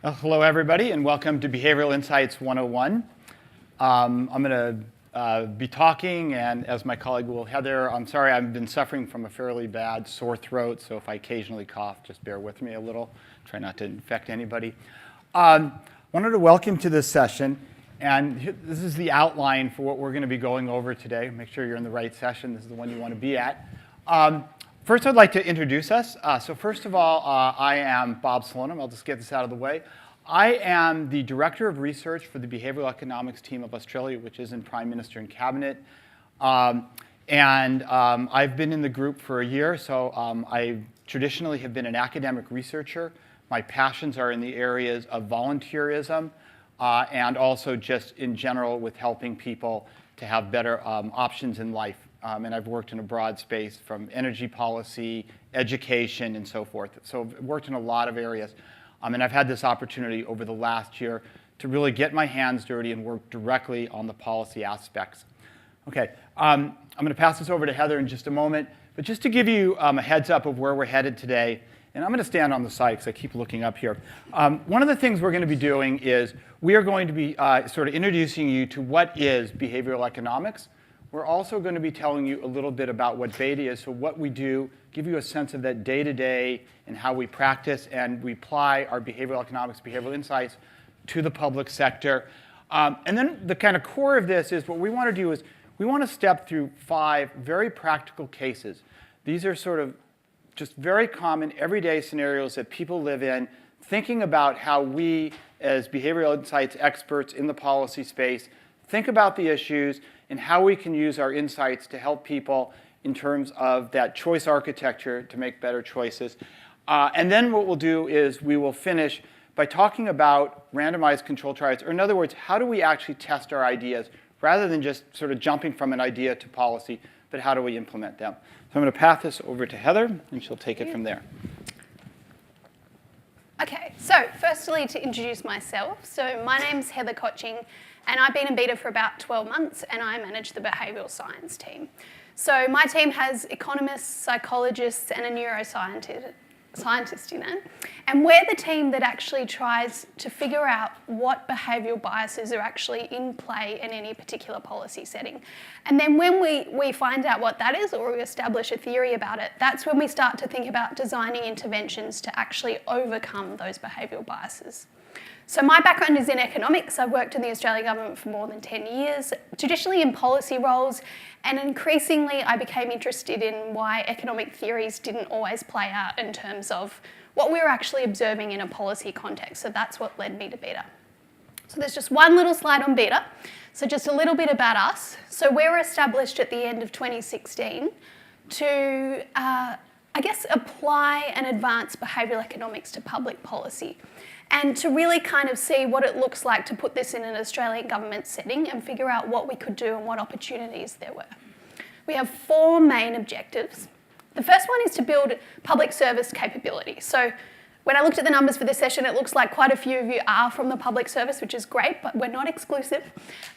Hello, everybody, and welcome to Behavioral Insights 101. I'm going to be talking, and as my colleague Heather, I'm sorry, I've been suffering from a fairly bad sore throat, so if I occasionally cough, just bear with me a little. Try not to infect anybody. Wanted to welcome to this session, and this is the outline for what we're going to be going over today. Make sure you're in the right session. This is the one you want to be at. First, I'd like to introduce us. So first of all, I am Bob Slonim. I'll just get this out of the way. I am the Director of Research for the Behavioural Economics team of Australia, which is in Prime Minister and Cabinet. I've been in the group for a year, so I traditionally have been an academic researcher. My passions are in the areas of volunteerism and also just in general with helping people to have better options in life. And I've worked in a broad space from energy policy, education, and so forth. So I've worked in a lot of areas. And I've had this opportunity over the last year to really get my hands dirty and work directly on the policy aspects. OK, I'm going to pass this over to Heather in just a moment. But just to give you a heads up of where we're headed today, and I'm going to stand on the side because I keep looking up here. One of the things we're going to be doing is we are going to be sort of introducing you to what is behavioral economics. We're also going to be telling you a little bit about what beta is, so what we do, give you a sense of that day-to-day and how we practice and we apply our behavioral economics, behavioral insights to the public sector. And then the kind of core of this is what we want to do is we want to step through 5 very practical cases. These are sort of just very common everyday scenarios that people live in, thinking about how we, as behavioral insights experts in the policy space, think about the issues and how we can use our insights to help people in terms of that choice architecture to make better choices. And then what we'll do is we will finish by talking about randomized control trials, or in other words, how do we actually test our ideas rather than just sort of jumping from an idea to policy, but how do we implement them? So I'm going to pass this over to Heather, and she'll take it from there. OK, so firstly, to introduce myself. So my name's Heather Cotching, and I've been in beta for about 12 months, and I manage the behavioural science team. So my team has economists, psychologists, and a neuroscientist in it. And we're the team that actually tries to figure out what behavioural biases are actually in play in any particular policy setting. And then when we find out what that is, or we establish a theory about it, that's when we start to think about designing interventions to actually overcome those behavioural biases. So my background is in economics. I've worked in the Australian government for more than 10 years, traditionally in policy roles, and increasingly I became interested in why economic theories didn't always play out in terms of what we were actually observing in a policy context. So that's what led me to beta. So there's just one little slide on beta. So just a little bit about us. So we were established at the end of 2016 to, apply and advance behavioural economics to public policy, and to really kind of see what it looks like to put this in an Australian government setting and figure out what we could do and what opportunities there were. We have 4 main objectives. The first one is to build public service capability. So when I looked at the numbers for this session, it looks like quite a few of you are from the public service, which is great, but we're not exclusive.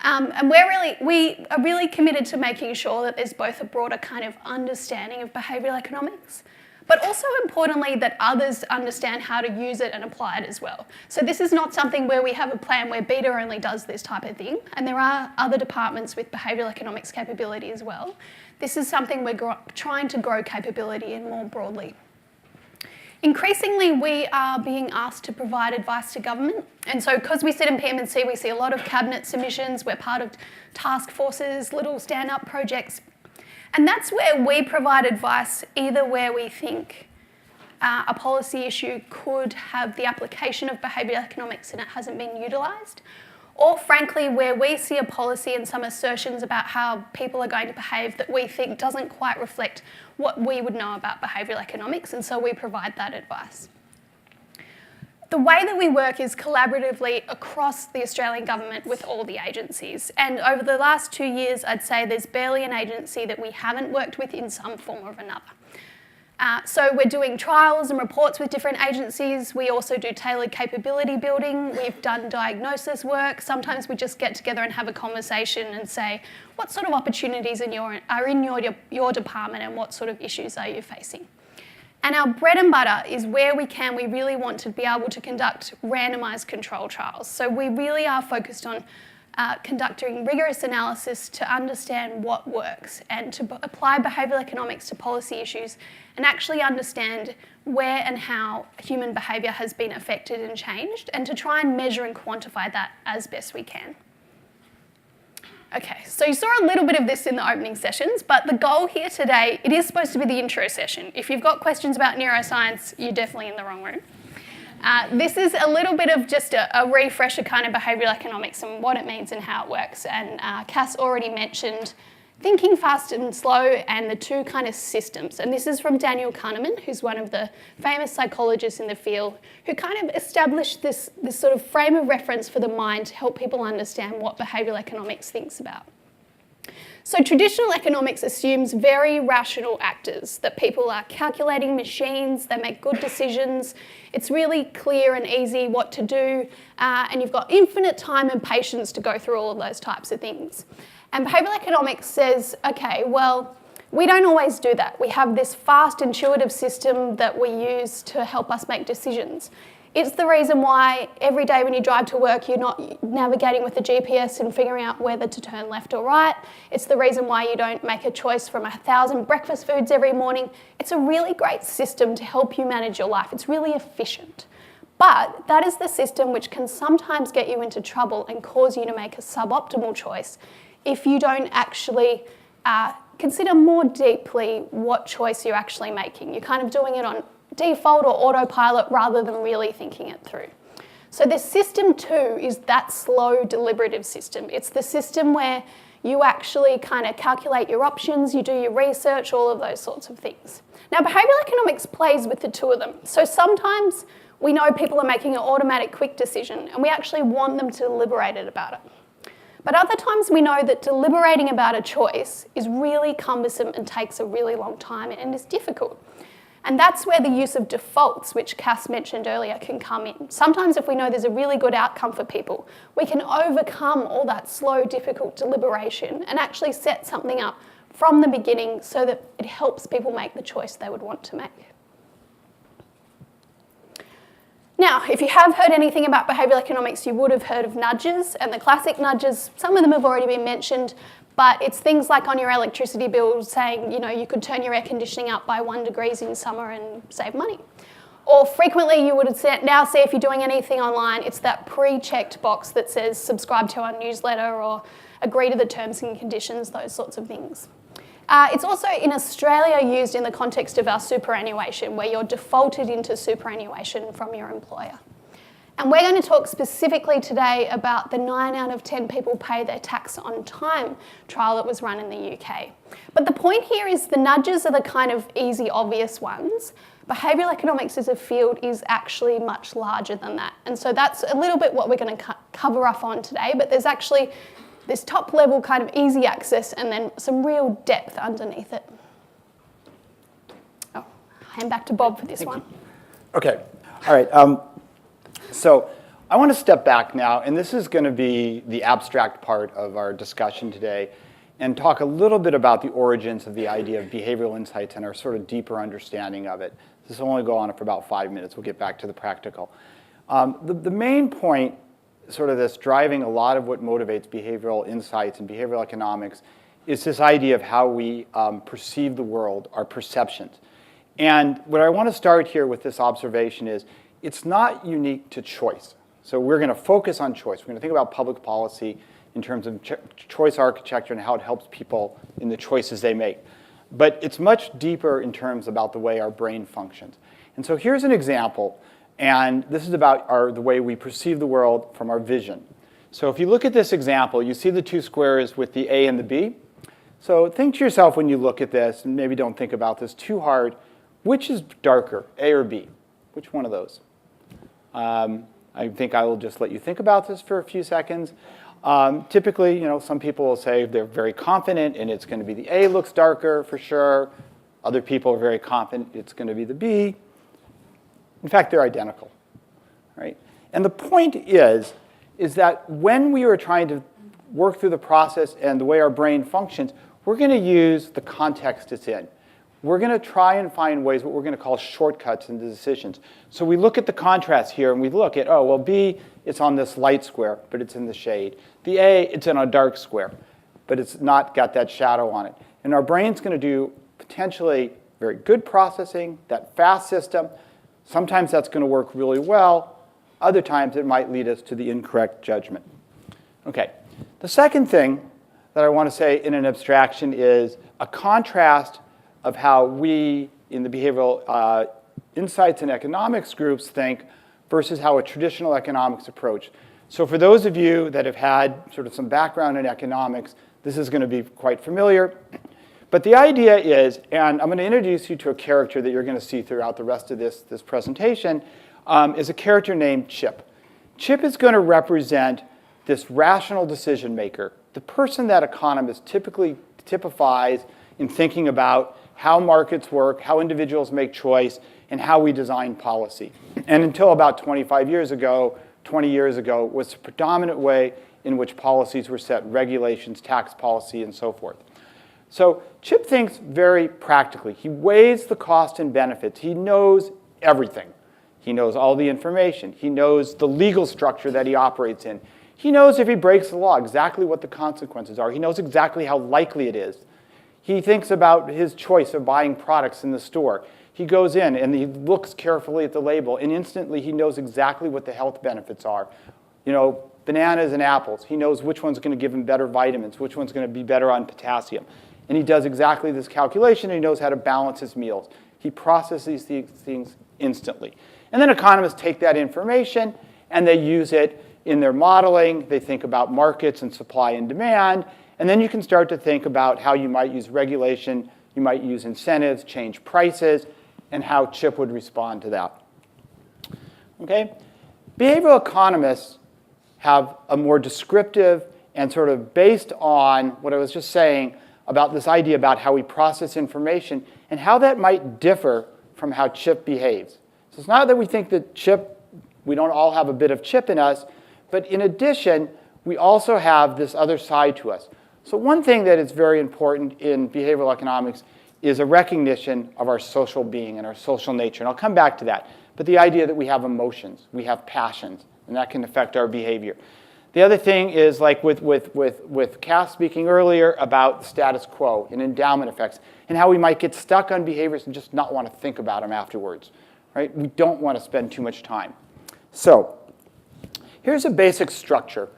And we are really committed to making sure that there's both a broader kind of understanding of behavioural economics, but also importantly that others understand how to use it and apply it as well. So this is not something where we have a plan where beta only does this type of thing, and there are other departments with behavioural economics capability as well. This is something we're trying to grow capability in more broadly. Increasingly, we are being asked to provide advice to government. And so because we sit in PM&C, we see a lot of cabinet submissions. We're part of task forces, little stand-up projects. And that's where we provide advice, either where we think a policy issue could have the application of behavioural economics and it hasn't been utilised, or frankly, where we see a policy and some assertions about how people are going to behave that we think doesn't quite reflect what we would know about behavioural economics, and so we provide that advice. The way that we work is collaboratively across the Australian government with all the agencies. And over the last 2 years, I'd say there's barely an agency that we haven't worked with in some form or another. So we're doing trials and reports with different agencies. We also do tailored capability building. We've done diagnosis work. Sometimes we just get together and have a conversation and say, what sort of opportunities are in your department and what sort of issues are you facing? And our bread and butter is where we really want to be able to conduct randomised control trials. So we really are focused on conducting rigorous analysis to understand what works and to apply behavioural economics to policy issues and actually understand where and how human behaviour has been affected and changed, and to try and measure and quantify that as best we can. Okay, so you saw a little bit of this in the opening sessions, but the goal here today, it is supposed to be the intro session. If you've got questions about neuroscience, you're definitely in the wrong room. This is a little bit of just a refresher kind of behavioural economics and what it means and how it works. And Cass already mentioned thinking fast and slow and the two kind of systems. And this is from Daniel Kahneman, who's one of the famous psychologists in the field, who kind of established this sort of frame of reference for the mind to help people understand what behavioural economics thinks about. So traditional economics assumes very rational actors, that people are calculating machines, they make good decisions, it's really clear and easy what to do, and you've got infinite time and patience to go through all of those types of things. And behavioural economics says, okay, well, we don't always do that. We have this fast, intuitive system that we use to help us make decisions. It's the reason why every day when you drive to work, you're not navigating with the GPS and figuring out whether to turn left or right. It's the reason why you don't make a choice from 1,000 breakfast foods every morning. It's a really great system to help you manage your life. It's really efficient. But that is the system which can sometimes get you into trouble and cause you to make a suboptimal choice if you don't actually consider more deeply what choice you're actually making. You're kind of doing it on default or autopilot rather than really thinking it through. So the system 2 is that slow deliberative system. It's the system where you actually kind of calculate your options, you do your research, all of those sorts of things. Now, behavioural economics plays with the two of them. So sometimes we know people are making an automatic quick decision and we actually want them to deliberate about it. But other times we know that deliberating about a choice is really cumbersome and takes a really long time and is difficult. And that's where the use of defaults, which Cass mentioned earlier, can come in. Sometimes if we know there's a really good outcome for people, we can overcome all that slow, difficult deliberation and actually set something up from the beginning so that it helps people make the choice they would want to make. Now, if you have heard anything about behavioural economics, you would have heard of nudges, and the classic nudges, some of them have already been mentioned, but it's things like on your electricity bill saying, you know, you could turn your air conditioning up by 1 degree in summer and save money. Or frequently you would now see if you're doing anything online, it's that pre-checked box that says subscribe to our newsletter or agree to the terms and conditions, those sorts of things. It's also in Australia used in the context of our superannuation, where you're defaulted into superannuation from your employer. And we're going to talk specifically today about the 9 out of 10 people pay their tax on time trial that was run in the UK. But the point here is the nudges are the kind of easy, obvious ones. Behavioural economics as a field is actually much larger than that. And so that's a little bit what we're going to cover off on today, but there's actually this top level kind of easy access and then some real depth underneath it. Oh, hand back to Bob for this one. Okay, all right. So I want to step back now, and this is going to be the abstract part of our discussion today, and talk a little bit about the origins of the idea of behavioral insights and our sort of deeper understanding of it. This will only go on for about 5 minutes. We'll get back to the practical. The main point, sort of this driving a lot of what motivates behavioral insights and behavioral economics, is this idea of how we perceive the world, our perceptions. And what I want to start here with this observation is, it's not unique to choice. So we're going to focus on choice. We're going to think about public policy in terms of choice architecture and how it helps people in the choices they make. But it's much deeper in terms about the way our brain functions. And so here's an example. And this is about the way we perceive the world from our vision. So if you look at this example, you see the two squares with the A and the B. So think to yourself when you look at this, and maybe don't think about this too hard, which is darker, A or B? Which one of those? I think I will just let you think about this for a few seconds. Typically, you know, some people will say they're very confident and it's going to be the A looks darker for sure. Other people are very confident it's going to be the B. In fact, they're identical, right? And the point is that when we are trying to work through the process and the way our brain functions, we're going to use the context it's in. we're going to try and find ways, what we're going to call shortcuts into decisions. So we look at the contrast here, and we look at, oh, well, B, it's on this light square, but it's in the shade. The A, it's in a dark square, but it's not got that shadow on it. And our brain's going to do potentially very good processing, that fast system. Sometimes that's going to work really well. Other times it might lead us to the incorrect judgment. Okay. The second thing that I want to say in an abstraction is a contrast of how we in the behavioral insights and economics groups think versus how a traditional economics approach. So for those of you that have had sort of some background in economics, this is going to be quite familiar. But the idea is, and I'm going to introduce you to a character that you're going to see throughout the rest of this presentation, is a character named Chip. Chip is going to represent this rational decision maker, the person that economists typically typifies in thinking about how markets work, how individuals make choice, and how we design policy. And until about 25 years ago, 20 years ago, was the predominant way in which policies were set, regulations, tax policy, and so forth. So Chip thinks very practically. He weighs the cost and benefits. He knows everything. He knows all the information. He knows the legal structure that he operates in. He knows if he breaks the law exactly what the consequences are. He knows exactly how likely it is. He thinks about his choice of buying products in the store. He goes in and he looks carefully at the label, and instantly he knows exactly what the health benefits are. You know, bananas and apples. He knows which one's going to give him better vitamins, which one's going to be better on potassium. And he does exactly this calculation, and he knows how to balance his meals. He processes these things instantly. And then economists take that information and they use it in their modeling. They think about markets and supply and demand. And then you can start to think about how you might use regulation, you might use incentives, change prices, and how Chip would respond to that. Okay? Behavioral economists have a more descriptive and sort of based on what I was just saying about this idea about how we process information and how that might differ from how Chip behaves. So it's not that we think that Chip, we don't all have a bit of Chip in us, but in addition, we also have this other side to us. So one thing that is very important in behavioral economics is a recognition of our social being and our social nature. And I'll come back to that. But the idea that we have emotions, we have passions, and that can affect our behavior. The other thing is like with Cass speaking earlier about the status quo and endowment effects and how we might get stuck on behaviors and just not want to think about them afterwards. Right? We don't want to spend too much time. So here's a basic structure.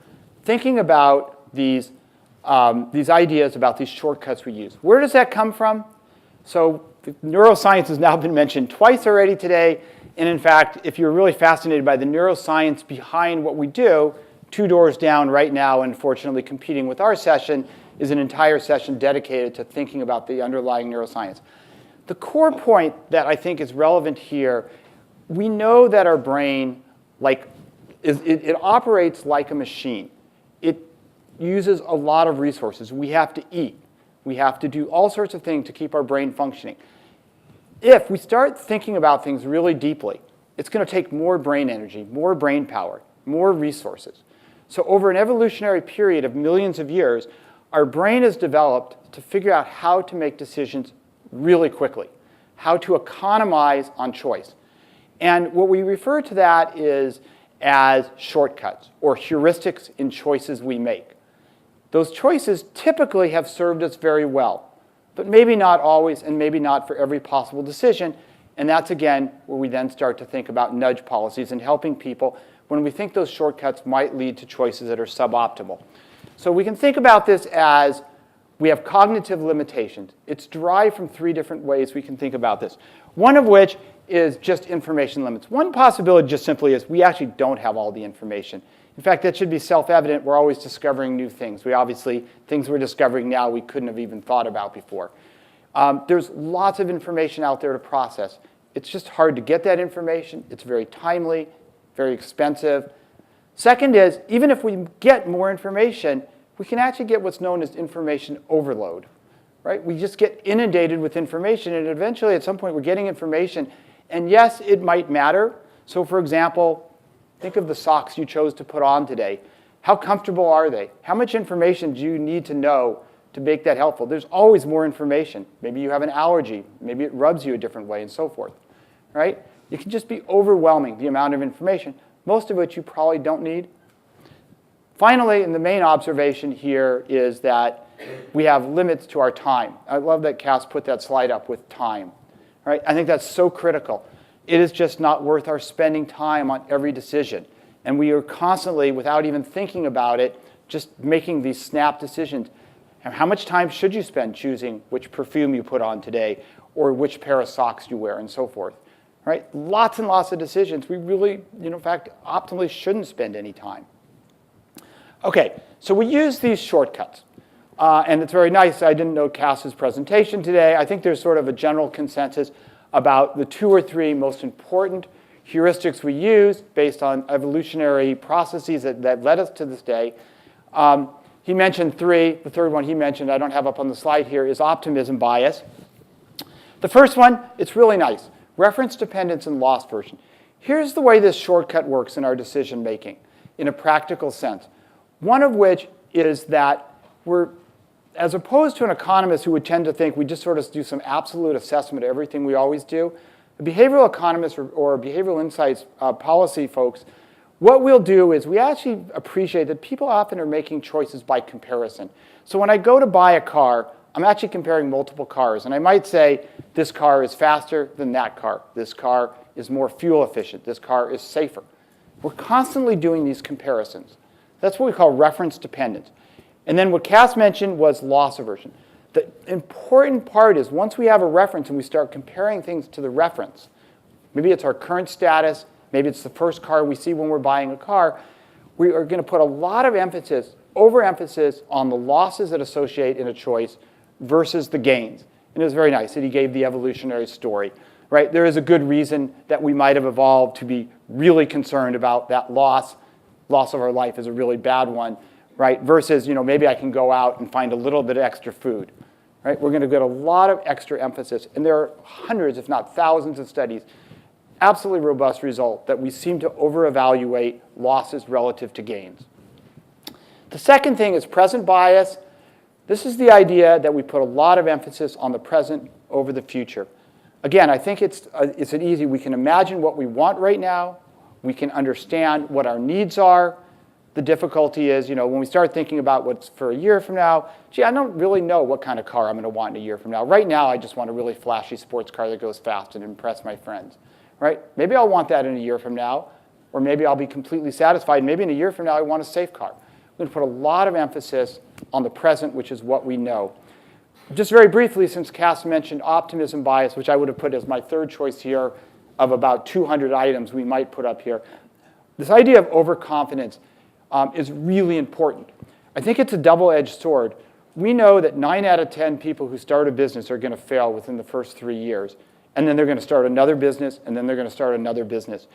Thinking about these ideas about these shortcuts we use. Where does that come from? So neuroscience has now been mentioned twice already today. And in fact, if you're really fascinated by the neuroscience behind what we do, 2 doors down right now, unfortunately competing with our session, is an entire session dedicated to thinking about the underlying neuroscience. The core point that I think is relevant here, we know that our brain, it operates like a machine. It uses a lot of resources. We have to eat. We have to do all sorts of things to keep our brain functioning. If we start thinking about things really deeply, it's going to take more brain energy, more brain power, more resources. So over an evolutionary period of millions of years, our brain has developed to figure out how to make decisions really quickly, how to economize on choice. And what we refer to that is as shortcuts or heuristics in choices we make. Those choices typically have served us very well, but maybe not always and maybe not for every possible decision. And that's, again, where we then start to think about nudge policies and helping people when we think those shortcuts might lead to choices that are suboptimal. So we can think about this as we have cognitive limitations. It's derived from 3 different ways we can think about this. One of which is just information limits. One possibility just simply is we actually don't have all the information. In fact, that should be self-evident. We're always discovering new things. We obviously, things we're discovering now we couldn't have even thought about before. There's lots of information out there to process. It's just hard to get that information. It's very timely, very expensive. Second is, even if we get more information, we can actually get what's known as information overload. Right? We just get inundated with information, and eventually at some point we're getting information. And yes, it might matter. So for example, think of the socks you chose to put on today. How comfortable are they? How much information do you need to know to make that helpful. There's always more information. Maybe you have an allergy. Maybe it rubs you a different way and so forth, right? It can just be overwhelming, the amount of information, most of which you probably don't need. Finally, and the main observation here is that we have limits to our time. I love that Cass put that slide up with time, right? I think that's so critical. It is just not worth our spending time on every decision. And we are constantly, without even thinking about it, just making these snap decisions. How much time should you spend choosing which perfume you put on today or which pair of socks you wear and so forth, right? Lots and lots of decisions. We really, in fact, optimally shouldn't spend any time. Okay, so we use these shortcuts. And it's very nice. I didn't know Cass's presentation today. I think there's sort of a general consensus about the 2 or 3 most important heuristics we use based on evolutionary processes that led us to this day. He mentioned 3. The third one he mentioned, I don't have up on the slide here, is optimism bias. The first one, it's really nice. Reference dependence and loss version. Here's the way this shortcut works in our decision making in a practical sense. One of which is that we're, as opposed to an economist who would tend to think we just sort of do some absolute assessment of everything we always do, a behavioral economist or behavioral insights policy folks, what we'll do is we actually appreciate that people often are making choices by comparison. So when I go to buy a car, I'm actually comparing multiple cars. And I might say, this car is faster than that car. This car is more fuel efficient. This car is safer. We're constantly doing these comparisons. That's what we call reference dependence. And then what Cass mentioned was loss aversion. The important part is once we have a reference and we start comparing things to the reference, maybe it's our current status, maybe it's the first car we see when we're buying a car, we are going to put a lot of emphasis, overemphasis on the losses that associate in a choice versus the gains. And it was very nice that he gave the evolutionary story, right? There is a good reason that we might have evolved to be really concerned about that loss. Loss of our life is a really bad one, right? Versus, maybe I can go out and find a little bit of extra food, right? We're going to get a lot of extra emphasis. And there are hundreds, if not thousands of studies, absolutely robust result that we seem to over-evaluate losses relative to gains. The second thing is present bias. This is the idea that we put a lot of emphasis on the present over the future. Again, I think it's an easy, we can imagine what we want right now. We can understand what our needs are. The difficulty is, when we start thinking about what's for a year from now, I don't really know what kind of car I'm going to want in a year from now. Right now, I just want a really flashy sports car that goes fast and impress my friends, right? Maybe I'll want that in a year from now, or maybe I'll be completely satisfied. Maybe in a year from now, I want a safe car. We're going to put a lot of emphasis on the present, which is what we know. Just very briefly, since Cass mentioned optimism bias, which I would have put as my third choice here of about 200 items we might put up here, this idea of overconfidence is really important. I think it's a double-edged sword. We know that 9 out of 10 people who start a business are going to fail within the first 3 years. And then they're going to start another business, and then they're going to start another business.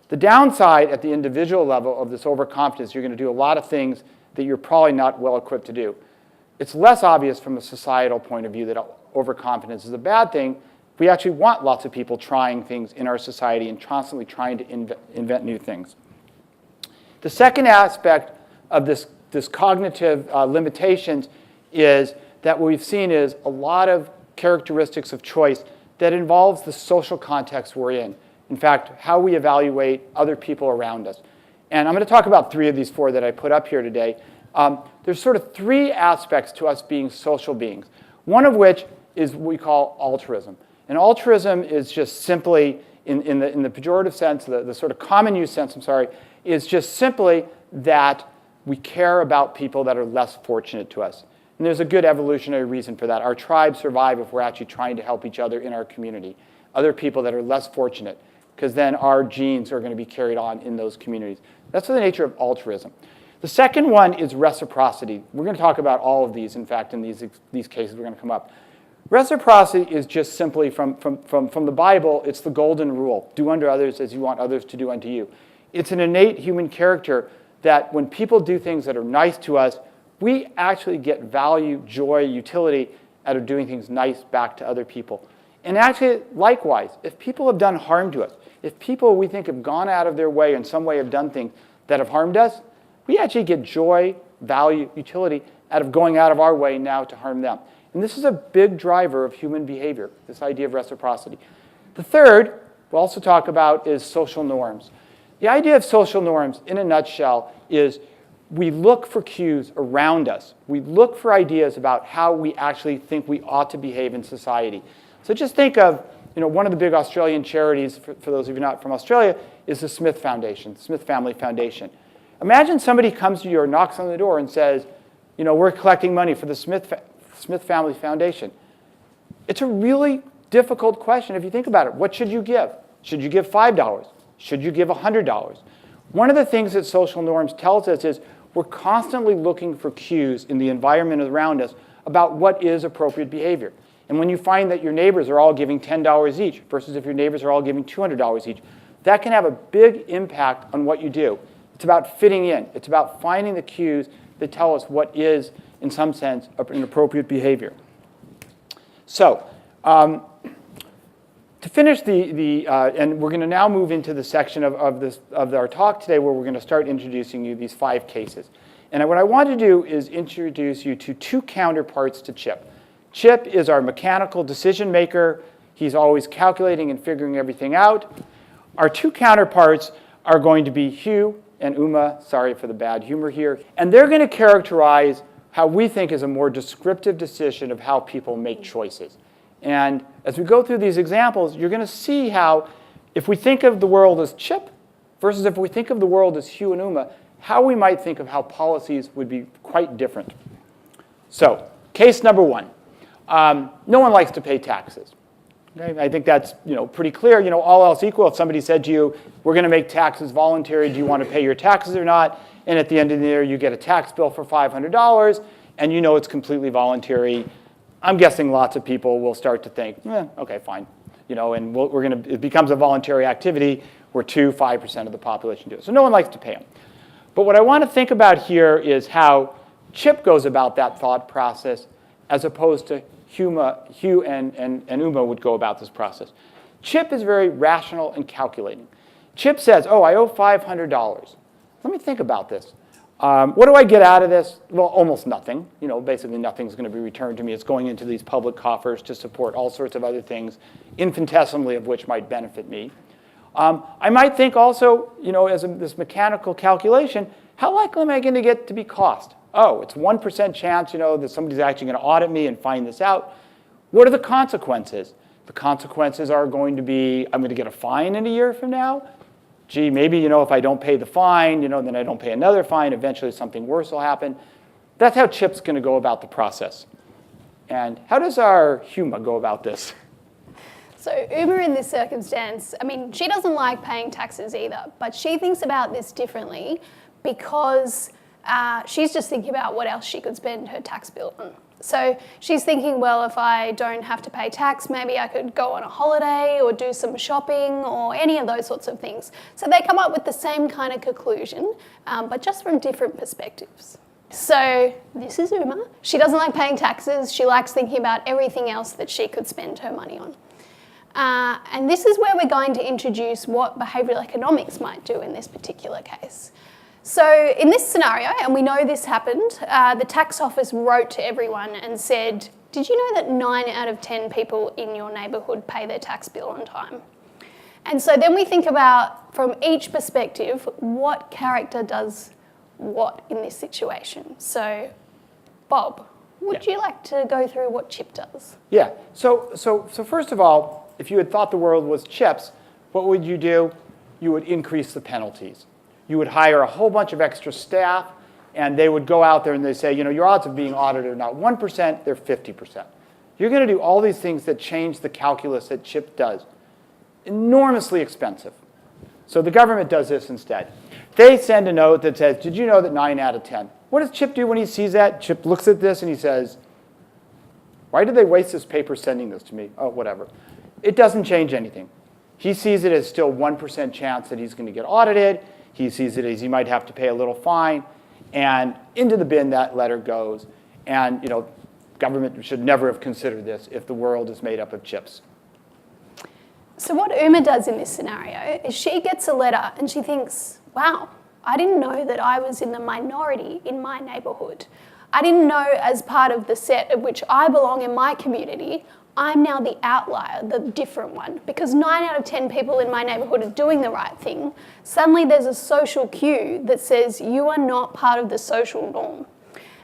The downside at the individual level of this overconfidence, you're going to do a lot of things that you're probably not well equipped to do. It's less obvious from a societal point of view that overconfidence is a bad thing. We actually want lots of people trying things in our society and constantly trying to invent new things. The second aspect of this cognitive limitations is that what we've seen is a lot of characteristics of choice that involves the social context we're in. In fact, how we evaluate other people around us. And I'm going to talk about 3 of these 4 that I put up here today. There's sort of 3 aspects to us being social beings, one of which is what we call altruism. And altruism is just simply, in the pejorative sense, the sort of common use sense, is just simply that we care about people that are less fortunate to us. And there's a good evolutionary reason for that. Our tribes survive if we're actually trying to help each other in our community, other people that are less fortunate, because then our genes are going to be carried on in those communities. That's the nature of altruism. The second one is reciprocity. We're going to talk about all of these, in fact, in these cases we're going to come up. Reciprocity is just simply from the Bible, it's the golden rule. Do unto others as you want others to do unto you. It's an innate human character that when people do things that are nice to us, we actually get value, joy, utility out of doing things nice back to other people. And actually, likewise, if people have done harm to us, if people we think have gone out of their way in some way have done things that have harmed us, we actually get joy, value, utility out of going out of our way now to harm them. And this is a big driver of human behavior, this idea of reciprocity. The third we'll also talk about is social norms. The idea of social norms, in a nutshell, is we look for cues around us. We look for ideas about how we actually think we ought to behave in society. So just think of, one of the big Australian charities, for those of you not from Australia, is the Smith Foundation, Smith Family Foundation. Imagine somebody comes to you or knocks on the door and says, we're collecting money for the Smith Family Foundation. It's a really difficult question if you think about it. What should you give? Should you give $5? Should you give $100? One of the things that social norms tells us is we're constantly looking for cues in the environment around us about what is appropriate behavior. And when you find that your neighbors are all giving $10 each versus if your neighbors are all giving $200 each, that can have a big impact on what you do. It's about fitting in. It's about finding the cues that tell us what is, in some sense, an appropriate behavior. So, to finish and we're going to now move into the section of our talk today where we're going to start introducing you these 5 cases. And what I want to do is introduce you to 2 counterparts to Chip. Chip is our mechanical decision maker. He's always calculating and figuring everything out. Our 2 counterparts are going to be Hugh and Uma. Sorry for the bad humor here. And they're going to characterize how we think is a more descriptive decision of how people make choices. And as we go through these examples, you're going to see how if we think of the world as Chip versus if we think of the world as Hugh and Uma, how we might think of how policies would be quite different. So, case number 1. No one likes to pay taxes. Okay? I think that's pretty clear. All else equal, if somebody said to you, we're going to make taxes voluntary, do you want to pay your taxes or not? And at the end of the year, you get a tax bill for $500, and it's completely voluntary. I'm guessing lots of people will start to think, okay, fine. And it becomes a voluntary activity where 5% of the population do it. So no one likes to pay them. But what I want to think about here is how Chip goes about that thought process as opposed to Hugh and Uma would go about this process. Chip is very rational and calculating. Chip says, I owe $500. Let me think about this. What do I get out of this? Well, almost nothing. Basically nothing's going to be returned to me. It's going into these public coffers to support all sorts of other things, infinitesimally of which might benefit me. I might think also, as this mechanical calculation, how likely am I going to get to be cost? It's 1% chance, that somebody's actually going to audit me and find this out. What are the consequences? The consequences are going to be, I'm going to get a fine in a year from now. Gee, maybe, if I don't pay the fine, then I don't pay another fine. Eventually something worse will happen. That's how Chip's going to go about the process. And how does our Huma go about this? So Uma in this circumstance, she doesn't like paying taxes either, but she thinks about this differently because she's just thinking about what else she could spend her tax bill on. So she's thinking, well, if I don't have to pay tax, maybe I could go on a holiday or do some shopping or any of those sorts of things. So they come up with the same kind of conclusion, but just from different perspectives. So this is Uma. She doesn't like paying taxes. She likes thinking about everything else that she could spend her money on. And this is where we're going to introduce what behavioural economics might do in this particular case. So in this scenario, and we know this happened, the tax office wrote to everyone and said, did you know that 9 out of 10 people in your neighbourhood pay their tax bill on time? And so then we think about, from each perspective, what character does what in this situation. So, Bob, would you like to go through what Chip does? Yeah, so first of all, if you had thought the world was Chip's, what would you do? You would increase the penalties. You would hire a whole bunch of extra staff, and they would go out there and they say, your odds of being audited are not 1%, they're 50%. You're going to do all these things that change the calculus that Chip does. Enormously expensive. So the government does this instead. They send a note that says, did you know that 9 out of 10? What does Chip do when he sees that? Chip looks at this and he says, why did they waste this paper sending this to me? Oh, whatever. It doesn't change anything. He sees it as still 1% chance that he's going to get audited. He sees it as he might have to pay a little fine. And into the bin that letter goes. And government should never have considered this if the world is made up of Chips. So what Uma does in this scenario is she gets a letter and she thinks, wow, I didn't know that I was in the minority in my neighbourhood. I didn't know as part of the set of which I belong in my community, I'm now the outlier, the different one. Because 9 out of 10 people in my neighbourhood are doing the right thing, suddenly there's a social cue that says you are not part of the social norm.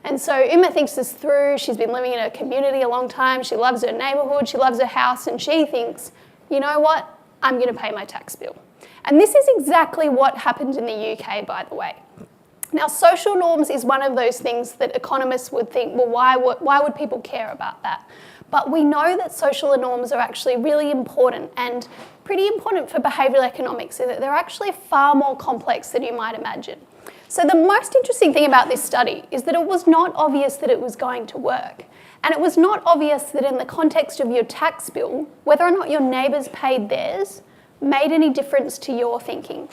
And so Uma thinks this through. She's been living in her community a long time. She loves her neighbourhood. She loves her house. And she thinks, you know what? I'm going to pay my tax bill. And this is exactly what happened in the UK, by the way. Now, social norms is one of those things that economists would think, well, why would people care about that? But we know that social norms are actually really important and pretty important for behavioural economics, in that they're actually far more complex than you might imagine. So the most interesting thing about this study is that it was not obvious that it was going to work. And it was not obvious that in the context of your tax bill, whether or not your neighbours paid theirs made any difference to your thinking.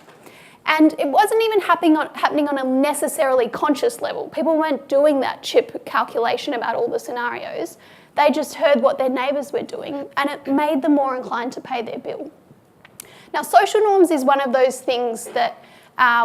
And it wasn't even happening on a necessarily conscious level. People weren't doing that chip calculation about all the scenarios. They just heard what their neighbours were doing, and it made them more inclined to pay their bill. Now, social norms is one of those things that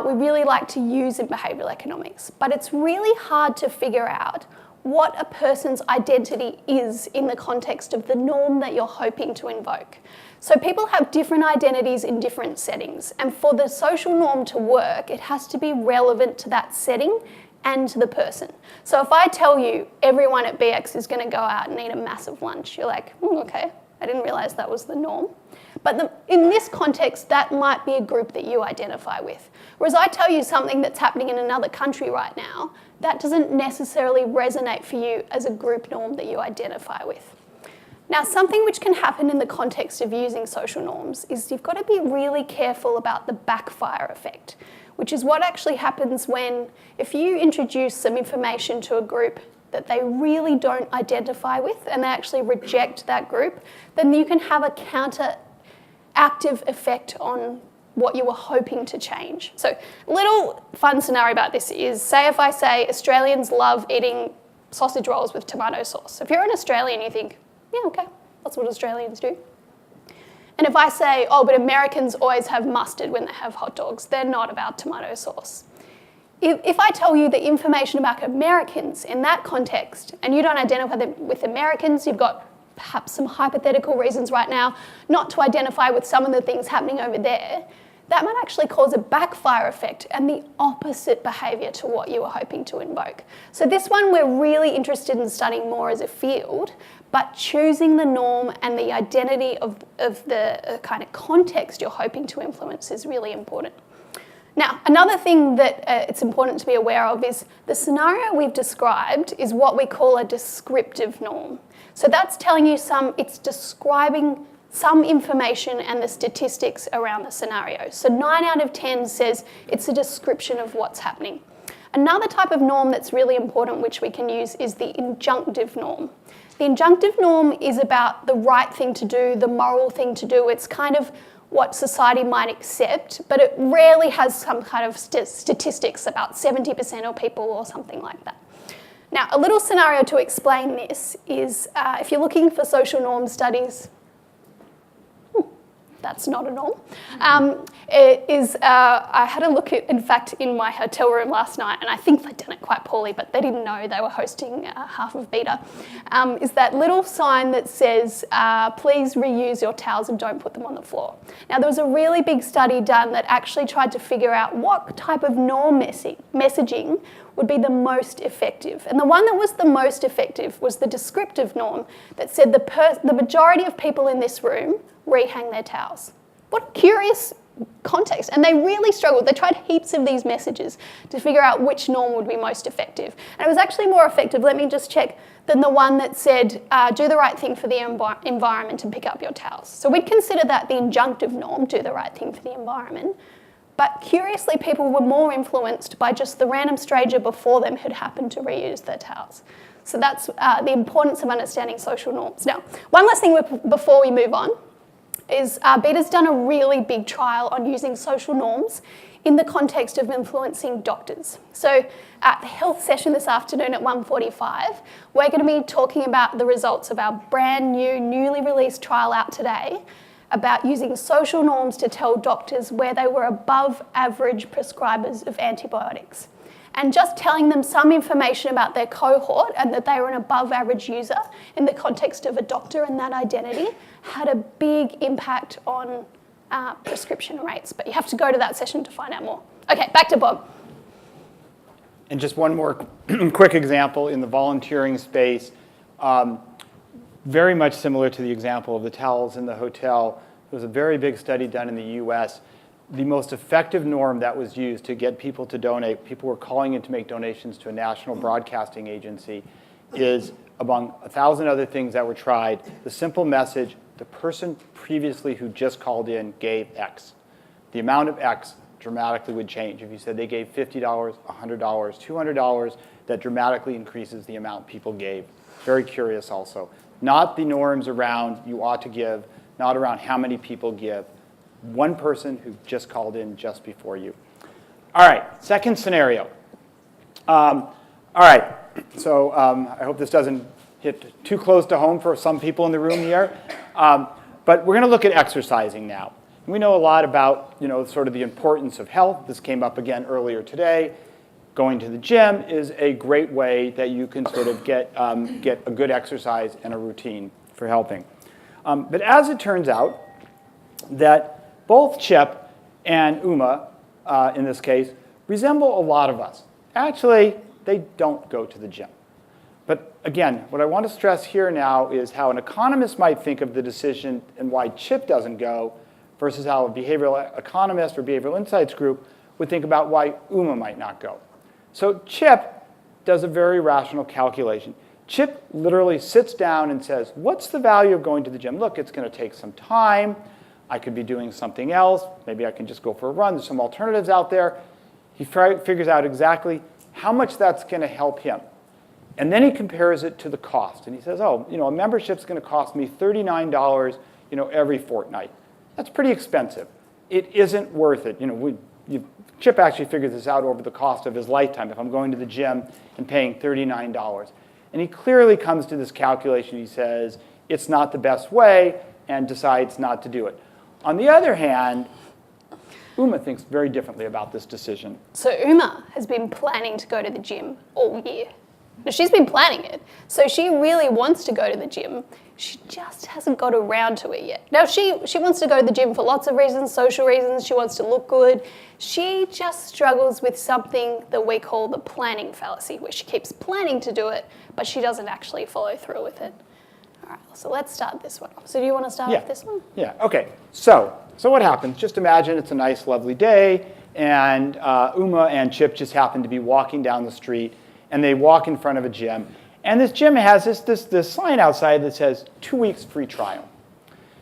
we really like to use in behavioural economics, but it's really hard to figure out what a person's identity is in the context of the norm that you're hoping to invoke. So people have different identities in different settings, and for the social norm to work, it has to be relevant to that setting and to the person. So if I tell you everyone at BX is going to go out and eat a massive lunch, you're like, okay, I didn't realise that was the norm. But in this context, that might be a group that you identify with. Whereas I tell you something that's happening in another country right now, that doesn't necessarily resonate for you as a group norm that you identify with. Now, something which can happen in the context of using social norms is you've got to be really careful about the backfire effect, which is what actually happens when, if you introduce some information to a group that they really don't identify with and they actually reject that group, then you can have a counteractive effect on what you were hoping to change. So a little fun scenario about this is, say if I say Australians love eating sausage rolls with tomato sauce. So if you're an Australian, you think, yeah, okay, that's what Australians do. And if I say, oh, but Americans always have mustard when they have hot dogs, they're not about tomato sauce. If I tell you the information about Americans in that context, and you don't identify them with Americans, you've got perhaps some hypothetical reasons right now not to identify with some of the things happening over there, that might actually cause a backfire effect and the opposite behaviour to what you were hoping to invoke. So this one we're really interested in studying more as a field, but choosing the norm and the identity of the kind of context you're hoping to influence is really important. Now, another thing that it's important to be aware of is the scenario we've described is what we call a descriptive norm. So that's telling you it's describing some information and the statistics around the scenario. So 9 out of 10 says it's a description of what's happening. Another type of norm that's really important which we can use is the injunctive norm. The injunctive norm is about the right thing to do, the moral thing to do. It's kind of what society might accept, but it rarely has some kind of statistics about 70% of people or something like that. Now, a little scenario to explain this is if you're looking for social norm studies, that's not a norm. I had a look at, in fact, in my hotel room last night, and I think they'd done it quite poorly, but they didn't know they were hosting half of Beta, is that little sign that says, please reuse your towels and don't put them on the floor. Now, there was a really big study done that actually tried to figure out what type of norm messaging would be the most effective. And the one that was the most effective was the descriptive norm that said the majority of people in this room rehang their towels. What a curious context. And they really struggled. They tried heaps of these messages to figure out which norm would be most effective. And it was actually more effective, let me just check, than the one that said, do the right thing for the environment and pick up your towels. So we'd consider that the injunctive norm, do the right thing for the environment. But curiously, people were more influenced by just the random stranger before them who'd happened to reuse their towels. So that's the importance of understanding social norms. Now, one last thing before we move on is Beta's done a really big trial on using social norms in the context of influencing doctors. So at the health session this afternoon at 1:45, we're going to be talking about the results of our brand new, newly released trial out today about using social norms to tell doctors where they were above average prescribers of antibiotics. and just telling them some information about their cohort and that they were an above average user in the context of a doctor and that identity had a big impact on prescription rates. But you have to go to that session to find out more. Okay, back to Bob. And just one more quick example in the volunteering space, very much similar to the example of the towels in the hotel. There was a very big study done in the US. The most effective norm that was used to get people to donate, people were calling in to make donations to a national broadcasting agency, is among 1,000 other things that were tried, the simple message, the person previously who just called in gave X. The amount of X dramatically would change. If you said they gave $50, $100, $200, that dramatically increases the amount people gave. Very curious also. Not the norms around you ought to give, not around how many people give. One person who just called in just before you. All right, second scenario. All right, so I hope this doesn't hit too close to home for some people in the room here. But we're going to look at exercising now. We know a lot about, sort of the importance of health. This came up again earlier today. Going to the gym is a great way that you can sort of get a good exercise and a routine for helping. But as it turns out, that both Chip and Uma, in this case, resemble a lot of us. Actually, they don't go to the gym. But again, what I want to stress here now is how an economist might think of the decision and why Chip doesn't go versus how a behavioral economist or behavioral insights group would think about why Uma might not go. So Chip does a very rational calculation. Chip literally sits down and says, what's the value of going to the gym? Look, it's going to take some time. I could be doing something else. Maybe I can just go for a run. There's some alternatives out there. He figures out exactly how much that's going to help him. And then he compares it to the cost. And he says, oh, a membership's going to cost me $39, every fortnight. That's pretty expensive. It isn't worth it. Chip actually figured this out over the cost of his lifetime if I'm going to the gym and paying $39. And he clearly comes to this calculation. He says it's not the best way and decides not to do it. On the other hand, Uma thinks very differently about this decision. So Uma has been planning to go to the gym all year. Now, she's been planning it. So she really wants to go to the gym. She just hasn't got around to it yet. Now, she wants to go to the gym for lots of reasons, social reasons. She wants to look good. She just struggles with something that we call the planning fallacy, where she keeps planning to do it, but she doesn't actually follow through with it. All right, so let's start this one off. So do you want to start with this one? Yeah, okay. So what happens? Just imagine it's a nice, lovely day, and Uma and Chip just happen to be walking down the street, and they walk in front of a gym. And this gym has this sign outside that says 2 weeks free trial.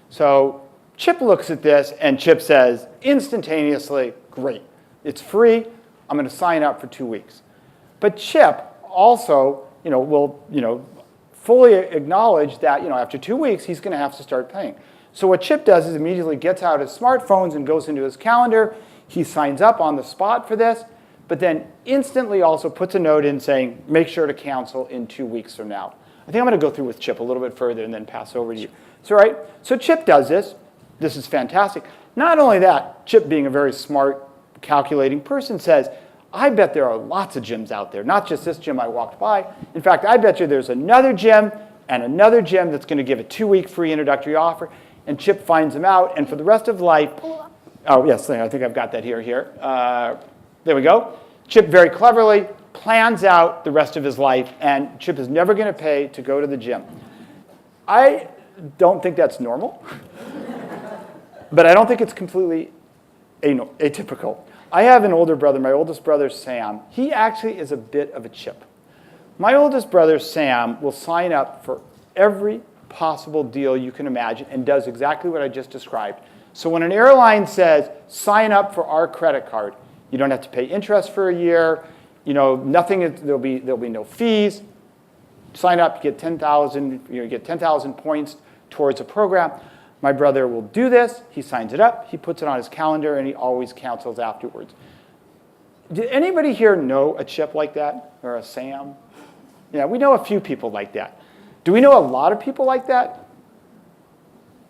So Chip looks at this, and Chip says instantaneously, great, it's free, I'm going to sign up for 2 weeks. But Chip also will fully acknowledge that after 2 weeks, he's going to have to start paying. So what Chip does is immediately gets out his smartphones and goes into his calendar. He signs up on the spot for this, but then instantly also puts a note in saying, make sure to cancel in 2 weeks from now. I think I'm going to go through with Chip a little bit further and then pass over to you. So Chip does this. This is fantastic. Not only that, Chip, being a very smart, calculating person, says, I bet there are lots of gyms out there, not just this gym I walked by. In fact, I bet you there's another gym and another gym that's going to give a 2-week free introductory offer. And Chip finds them out, and for the rest of life, oh, yes, I think I've got that here. There we go. Chip very cleverly plans out the rest of his life, and Chip is never going to pay to go to the gym. I don't think that's normal, but I don't think it's completely atypical. I have an older brother, my oldest brother, Sam. He actually is a bit of a Chip. My oldest brother, Sam, will sign up for every possible deal you can imagine and does exactly what I just described. So when an airline says, sign up for our credit card, you don't have to pay interest for a year, nothing, there'll be no fees. Sign up, you get 10,000 points towards a program. My brother will do this, he signs it up, he puts it on his calendar, and he always cancels afterwards. Did anybody here know a Chip like that, or a Sam? Yeah, we know a few people like that. Do we know a lot of people like that?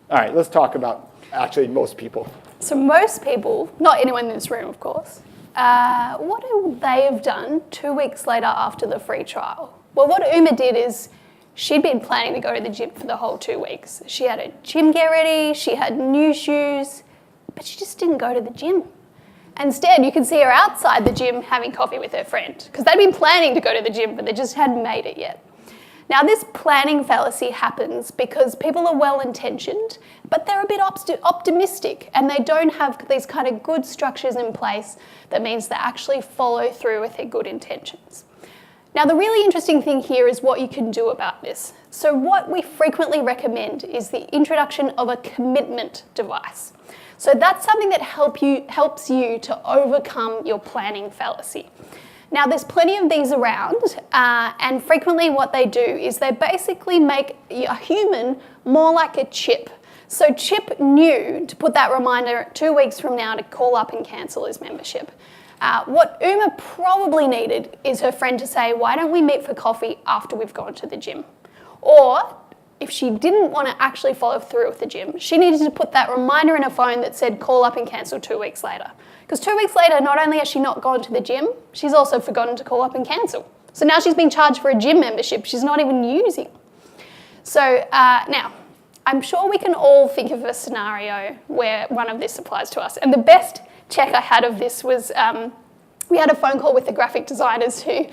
All right, let's talk about actually most people. So most people, not anyone in this room, of course, what would they have done 2 weeks later after the free trial? Well, what Uma did is she'd been planning to go to the gym for the whole 2 weeks. She had her gym gear ready, she had new shoes, but she just didn't go to the gym. Instead, you can see her outside the gym having coffee with her friend because they'd been planning to go to the gym, but they just hadn't made it yet. Now, this planning fallacy happens because people are well-intentioned, but they're a bit optimistic and they don't have these kind of good structures in place that means they actually follow through with their good intentions. Now, the really interesting thing here is what you can do about this. So what we frequently recommend is the introduction of a commitment device. So that's something that helps you to overcome your planning fallacy. Now, there's plenty of these around, and frequently what they do is they basically make a human more like a chip. So Chip knew to put that reminder 2 weeks from now to call up and cancel his membership. What Uma probably needed is her friend to say, why don't we meet for coffee after we've gone to the gym? Or if she didn't want to actually follow through with the gym, she needed to put that reminder in her phone that said call up and cancel 2 weeks later. Because 2 weeks later, not only has she not gone to the gym, she's also forgotten to call up and cancel. So now she's being charged for a gym membership she's not even using. So now, I'm sure we can all think of a scenario where one of this applies to us. And the best check I had of this was we had a phone call with the graphic designers who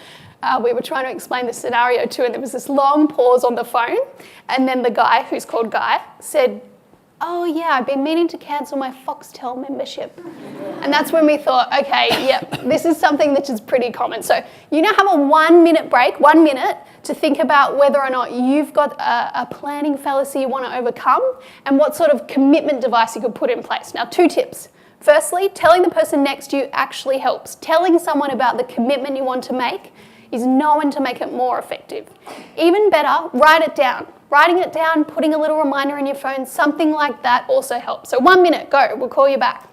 we were trying to explain the scenario to, and there was this long pause on the phone, and then the guy, who's called Guy, said, oh yeah, I've been meaning to cancel my Foxtel membership. And that's when we thought, okay, yep, this is something that is pretty common. So you now have a 1 minute break, 1 minute, to think about whether or not you've got a planning fallacy you want to overcome and what sort of commitment device you could put in place. Now, 2 tips. Firstly, telling the person next to you actually helps. Telling someone about the commitment you want to make is known to make it more effective. Even better, write it down. Writing it down, putting a little reminder in your phone, something like that also helps. So 1 minute, go, we'll call you back.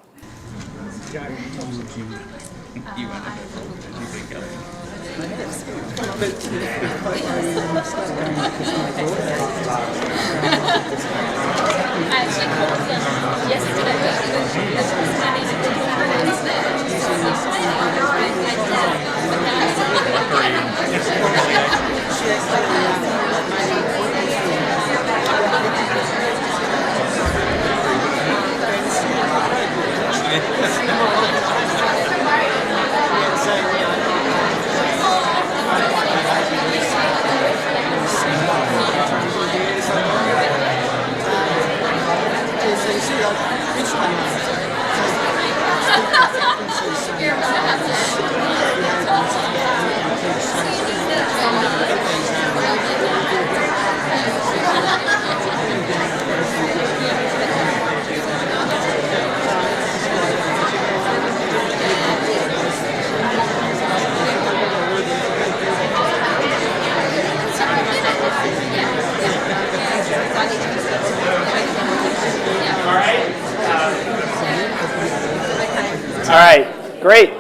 All right, great.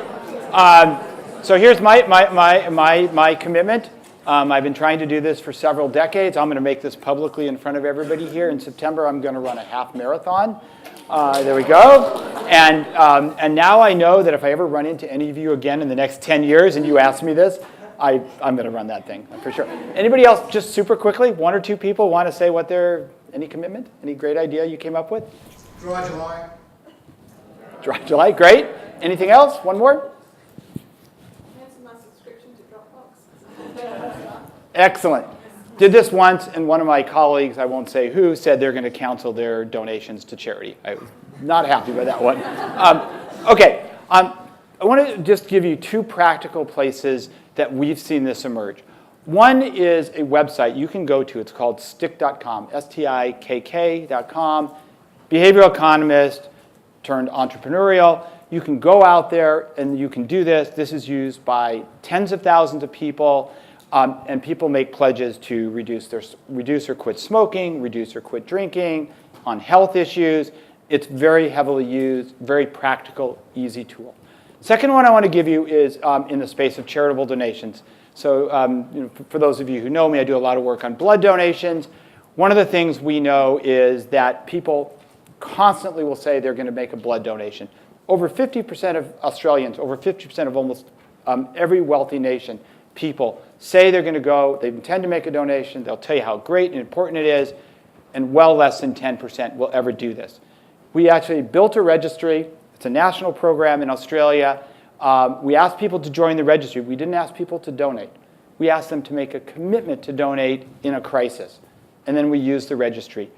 So here's my commitment. I've been trying to do this for several decades. I'm going to make this publicly in front of everybody here. In September, I'm going to run a half marathon. There we go. And now I know that if I ever run into any of you again in the next 10 years and you ask me this, I'm going to run that thing for sure. Anybody else, just super quickly, 1 or 2 people want to say what any commitment, any great idea you came up with? Dry July. Dry July, great. Anything else? One more? Cancel my subscription to Dropbox. Excellent. Did this once, and one of my colleagues, I won't say who, said they're going to cancel their donations to charity. I was not happy with that one. Okay, I want to just give you 2 practical places that we've seen this emerge. One is a website you can go to. It's called stick.com, STIKK.com. Behavioral economist turned entrepreneurial. You can go out there and you can do this. This is used by tens of thousands of people. And people make pledges to reduce or quit smoking, reduce or quit drinking, on health issues. It's very heavily used, very practical, easy tool. Second one I want to give you is in the space of charitable donations. So for those of you who know me, I do a lot of work on blood donations. One of the things we know is that people constantly will say they're going to make a blood donation. Over 50% of Australians, over 50% of almost every wealthy nation, people say they're going to go, they intend to make a donation, they'll tell you how great and important it is, and well less than 10% will ever do this. We actually built a registry. It's a national program in Australia. We asked people to join the registry. We didn't ask people to donate. We asked them to make a commitment to donate in a crisis. And then we used the registry.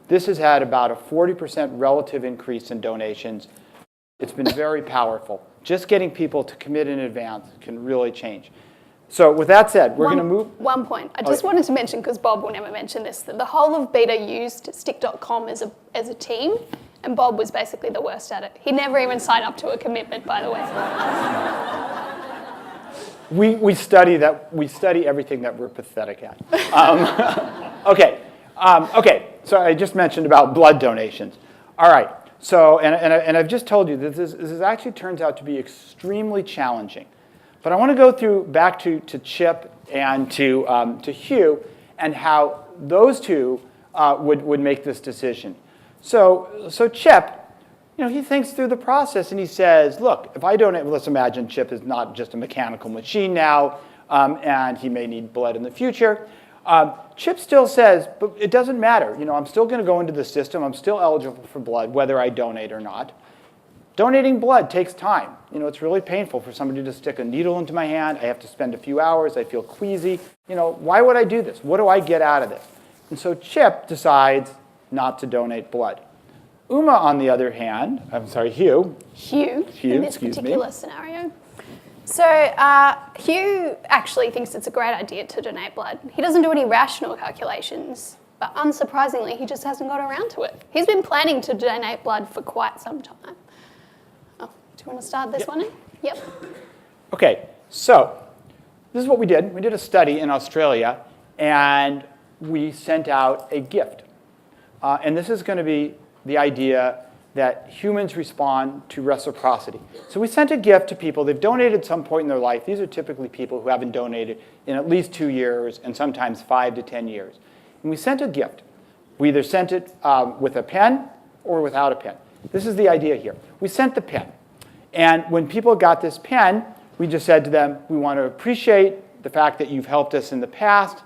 This has had about a 40% relative increase in donations. It's been very powerful. Just getting people to commit in advance can really change. So with that said, we're going to move. One point. I just wanted to mention, because Bob will never mention this, that the whole of Beta used stick.com as a team, and Bob was basically the worst at it. He never even signed up to a commitment, by the way. We study everything that we're pathetic at. Okay. So I just mentioned about blood donations. All right. So and I've just told you that this actually turns out to be extremely challenging. But I want to go back to Chip and to Hugh and how those two would make this decision. So Chip, he thinks through the process and he says, look, if I donate, let's imagine Chip is not just a mechanical machine now, and he may need blood in the future. Chip still says, but it doesn't matter. I'm still going to go into the system. I'm still eligible for blood, whether I donate or not. Donating blood takes time. It's really painful for somebody to stick a needle into my hand. I have to spend a few hours. I feel queasy. Why would I do this? What do I get out of this? And so Chip decides not to donate blood. Uma, on the other hand, Hugh, in this particular scenario. So Hugh actually thinks it's a great idea to donate blood. He doesn't do any rational calculations, but unsurprisingly, he just hasn't got around to it. He's been planning to donate blood for quite some time. Oh, do you want to start this one in? Yep. Okay, so this is what we did. We did a study in Australia, and we sent out a gift. And this is going to be the idea that humans respond to reciprocity. So we sent a gift to people. They've donated at some point in their life. These are typically people who haven't donated in at least 2 years and sometimes 5 to 10 years. And we sent a gift. We either sent it with a pen or without a pen. This is the idea here. We sent the pen. And when people got this pen, we just said to them, we want to appreciate the fact that you've helped us in the past.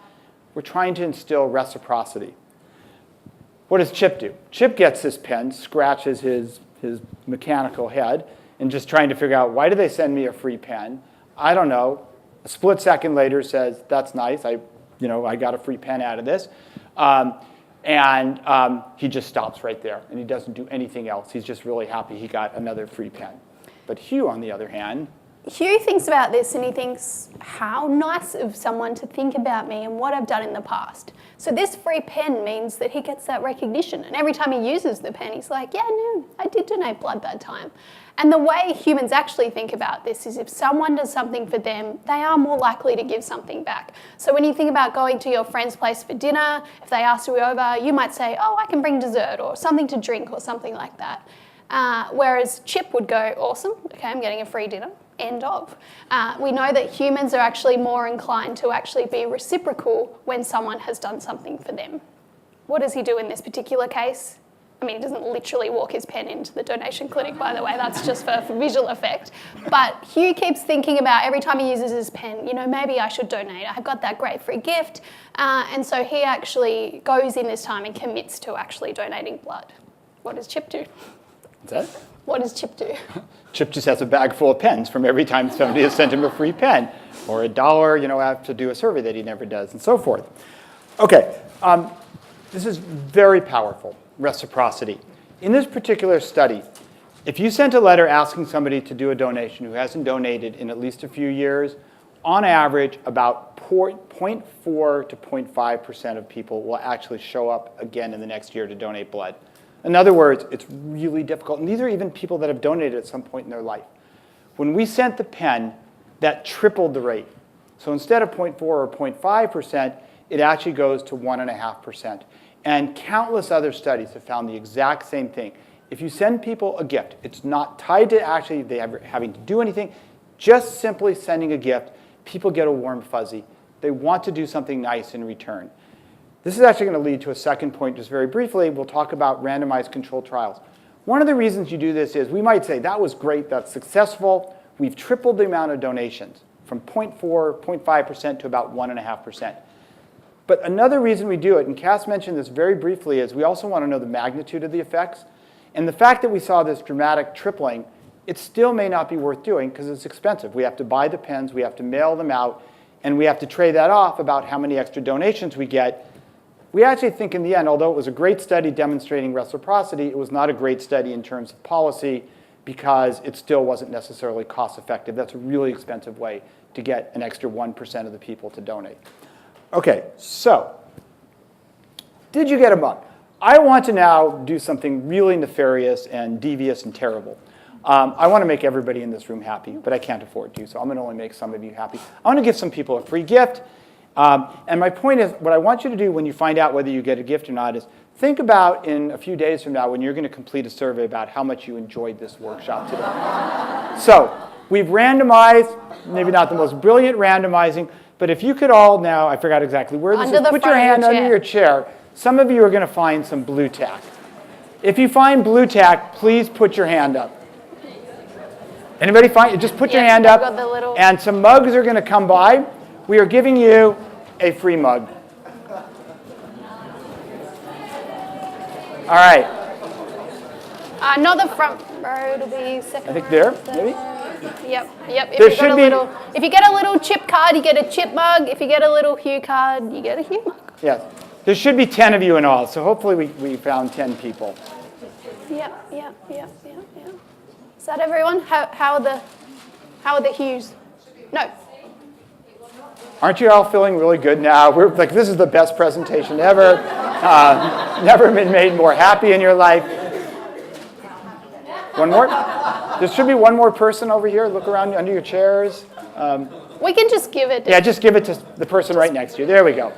We're trying to instill reciprocity. What does Chip do? Chip gets this pen, scratches his mechanical head, and just trying to figure out, why did they send me a free pen? I don't know. A split second later says, that's nice. I got a free pen out of this. And he just stops right there, and he doesn't do anything else. He's just really happy he got another free pen. But Hugh, on the other hand, Hugh thinks about this and he thinks, how nice of someone to think about me and what I've done in the past. So this free pen means that he gets that recognition. And every time he uses the pen, he's like, yeah, no, I did donate blood that time. And the way humans actually think about this is if someone does something for them, they are more likely to give something back. So when you think about going to your friend's place for dinner, if they ask you over, you might say, oh, I can bring dessert or something to drink or something like that. Whereas Chip would go, awesome, okay, I'm getting a free dinner. End of. We know that humans are actually more inclined to actually be reciprocal when someone has done something for them. What does he do in this particular case? I mean, he doesn't literally walk his pen into the donation clinic, by the way. That's just for visual effect. But Hugh keeps thinking about every time he uses his pen, maybe I should donate. I've got that great free gift. And so he actually goes in this time and commits to actually donating blood. What does Chip do? What's that? What does Chip do? Chip just has a bag full of pens from every time somebody has sent him a free pen, or $1, I have to do a survey that he never does, and so forth. Okay, this is very powerful, reciprocity. In this particular study, if you sent a letter asking somebody to do a donation who hasn't donated in at least a few years, on average, about 0.4 to 0.5% of people will actually show up again in the next year to donate blood. In other words, it's really difficult. And these are even people that have donated at some point in their life. When we sent the pen, that tripled the rate. So instead of 0.4 or 0.5%, it actually goes to 1.5%. And countless other studies have found the exact same thing. If you send people a gift, it's not tied to actually they having to do anything. Just simply sending a gift, people get a warm fuzzy. They want to do something nice in return. This is actually going to lead to a second point just very briefly. We'll talk about randomized controlled trials. One of the reasons you do this is we might say, that was great, that's successful. We've tripled the amount of donations from 0.4, 0.5% to about 1.5%. But another reason we do it, and Cass mentioned this very briefly, is we also want to know the magnitude of the effects. And the fact that we saw this dramatic tripling, it still may not be worth doing because it's expensive. We have to buy the pens, we have to mail them out, and we have to trade that off about how many extra donations we get. We actually think in the end, although it was a great study demonstrating reciprocity, it was not a great study in terms of policy because it still wasn't necessarily cost effective. That's a really expensive way to get an extra 1% of the people to donate. Okay, so did you get a mug? I want to now do something really nefarious and devious and terrible. I want to make everybody in this room happy, but I can't afford to, so I'm going to only make some of you happy. I want to give some people a free gift. And my point is, what I want you to do when you find out whether you get a gift or not is think about in a few days from now when you're going to complete a survey about how much you enjoyed this workshop today. So we've randomized, maybe not the most brilliant randomizing, but if you could all now, I forgot exactly where this is, put your hand under your chair. Some of you are going to find some blue tack. If you find blue tack, please put your hand up. Anybody find it? Just put your hand up, and some mugs are going to come by. We are giving you a free mug. All right. Not the front row, it'll be second. I think there, maybe? Yep. If you get a little chip card, you get a chip mug. If you get a little Hue card, you get a Hue mug. Yes. There should be 10 of you in all, so hopefully we found 10 people. Yep. Is that everyone? How are the Hues? No. Aren't you all feeling really good now? We're like, this is the best presentation ever. Never been made more happy in your life. One more? There should be one more person over here. Look around under your chairs. We can just give it. Yeah, just give it to the person right next to you. There we go.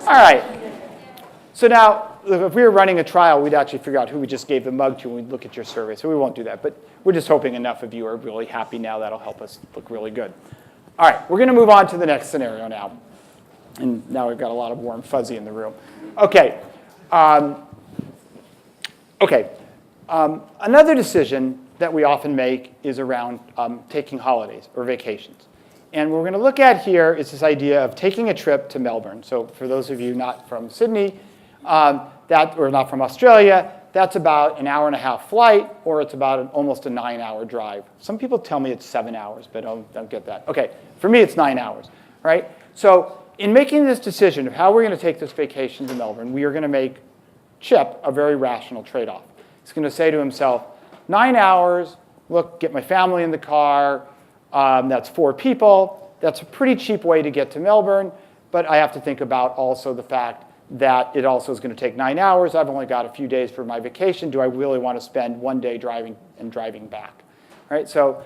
All right. So now, if we were running a trial, we'd actually figure out who we just gave the mug to when we look at your survey. So we won't do that. But we're just hoping enough of you are really happy now. That'll help us look really good. All right, we're going to move on to the next scenario now. And now we've got a lot of warm fuzzy in the room. Okay. Another decision that we often make is around taking holidays or vacations. And what we're going to look at here is this idea of taking a trip to Melbourne. So for those of you not from Sydney, or not from Australia, that's about an hour-and-a-half flight, or it's about almost a 9-hour drive. Some people tell me it's 7 hours, but I don't get that. Okay, for me it's 9 hours, right? So in making this decision of how we're going to take this vacation to Melbourne, we are going to make Chip a very rational trade-off. He's going to say to himself, 9 hours, look, get my family in the car, that's 4 people. That's a pretty cheap way to get to Melbourne, but I have to think about also the fact that it also is going to take 9 hours. I've only got a few days for my vacation. Do I really want to spend one day driving back? Right? So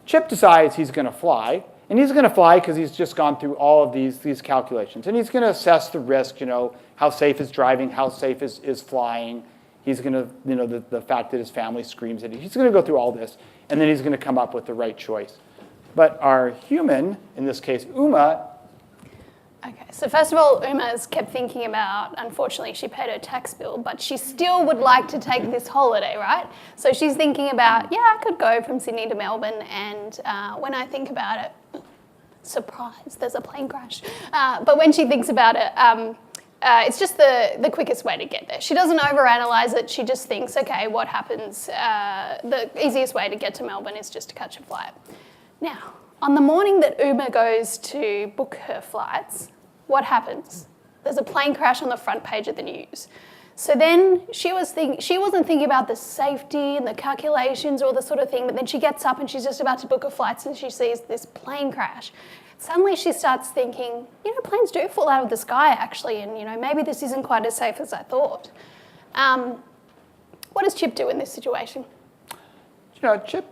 Chip decides he's going to fly, and he's going to fly because he's just gone through all of these calculations, and he's going to assess the risk. How safe is driving? How safe is flying? He's going to, the fact that his family screams at him. He's going to go through all this, and then he's going to come up with the right choice. But our human, in this case, Uma. Okay, so first of all, Uma's kept thinking about, unfortunately, she paid her tax bill, but she still would like to take this holiday, right? So she's thinking about, yeah, I could go from Sydney to Melbourne, and when I think about it, surprise, there's a plane crash. But when she thinks about it, it's just the quickest way to get there. She doesn't overanalyze it. She just thinks, okay, what happens? The easiest way to get to Melbourne is just to catch a flight. Now, on the morning that Uma goes to book her flights, what happens? There's a plane crash on the front page of the news. So then she wasn't thinking about the safety and the calculations or the sort of thing, but then she gets up and she's just about to book her flights and she sees this plane crash. Suddenly she starts thinking, planes do fall out of the sky actually, and maybe this isn't quite as safe as I thought. What does Chip do in this situation? Chip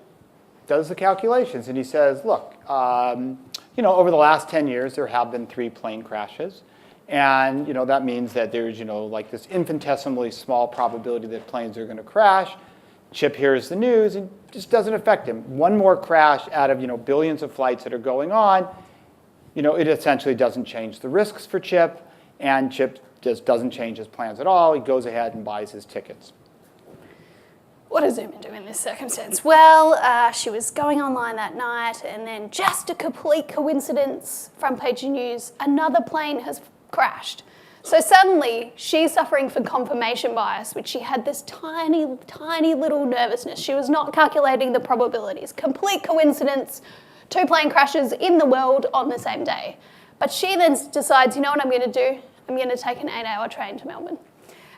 does the calculations, and he says, look, over the last 10 years, there have been 3 plane crashes. And, that means that there's, like this infinitesimally small probability that planes are going to crash. Chip hears the news and just doesn't affect him. One more crash out of, billions of flights that are going on, it essentially doesn't change the risks for Chip. And Chip just doesn't change his plans at all. He goes ahead and buys his tickets. what does Uma do in this circumstance? Well, she was going online that night, and then just a complete coincidence, front page news, another plane has crashed. So suddenly, she's suffering from confirmation bias, which she had this tiny, tiny little nervousness. She was not calculating the probabilities. Complete coincidence, 2 plane crashes in the world on the same day. But she then decides, you know what I'm going to do? I'm going to take an 8-hour train to Melbourne.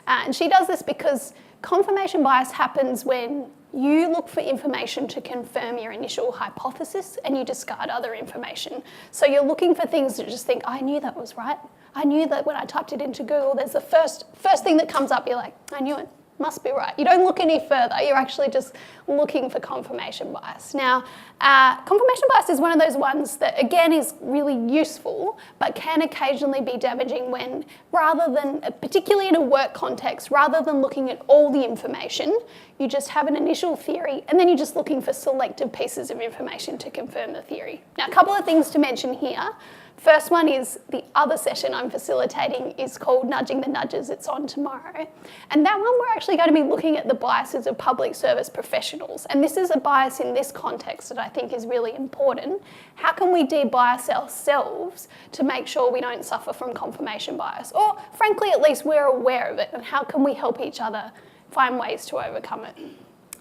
And she does this because confirmation bias happens when you look for information to confirm your initial hypothesis and you discard other information. So you're looking for things that just think, I knew that was right. I knew that when I typed it into Google, there's the first thing that comes up, you're like, I knew it. Must be right. You don't look any further. You're actually just looking for confirmation bias. Now, confirmation bias is one of those ones that, again, is really useful, but can occasionally be damaging when, rather than, particularly in a work context, rather than looking at all the information, you just have an initial theory, and then you're just looking for selective pieces of information to confirm the theory. Now, a couple of things to mention here. First one is the other session I'm facilitating is called Nudging the Nudges. It's on tomorrow. And that one we're actually going to be looking at the biases of public service professionals. And this is a bias in this context that I think is really important. How can we de-bias ourselves to make sure we don't suffer from confirmation bias? Or frankly, at least we're aware of it, and how can we help each other find ways to overcome it?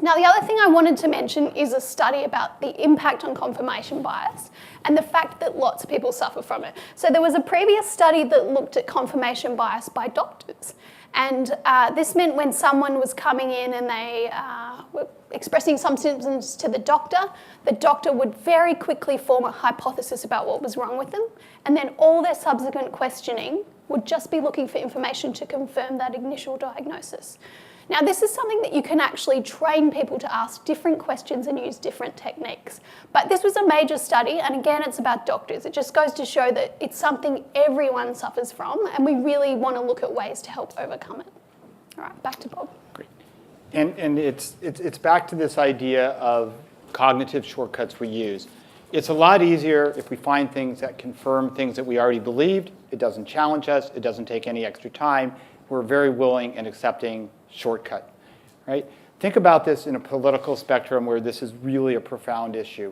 Now, the other thing I wanted to mention is a study about the impact on confirmation bias and the fact that lots of people suffer from it. So there was a previous study that looked at confirmation bias by doctors. And this meant when someone was coming in and they were expressing some symptoms to the doctor would very quickly form a hypothesis about what was wrong with them. And then all their subsequent questioning would just be looking for information to confirm that initial diagnosis. Now, this is something that you can actually train people to ask different questions and use different techniques. But this was a major study, and again, it's about doctors. It just goes to show that it's something everyone suffers from, and we really want to look at ways to help overcome it. All right, back to Bob. Great. And it's back to this idea of cognitive shortcuts we use. It's a lot easier if we find things that confirm things that we already believed. It doesn't challenge us. It doesn't take any extra time. We're very willing and accepting shortcut, right? Think about this in a political spectrum where this is really a profound issue.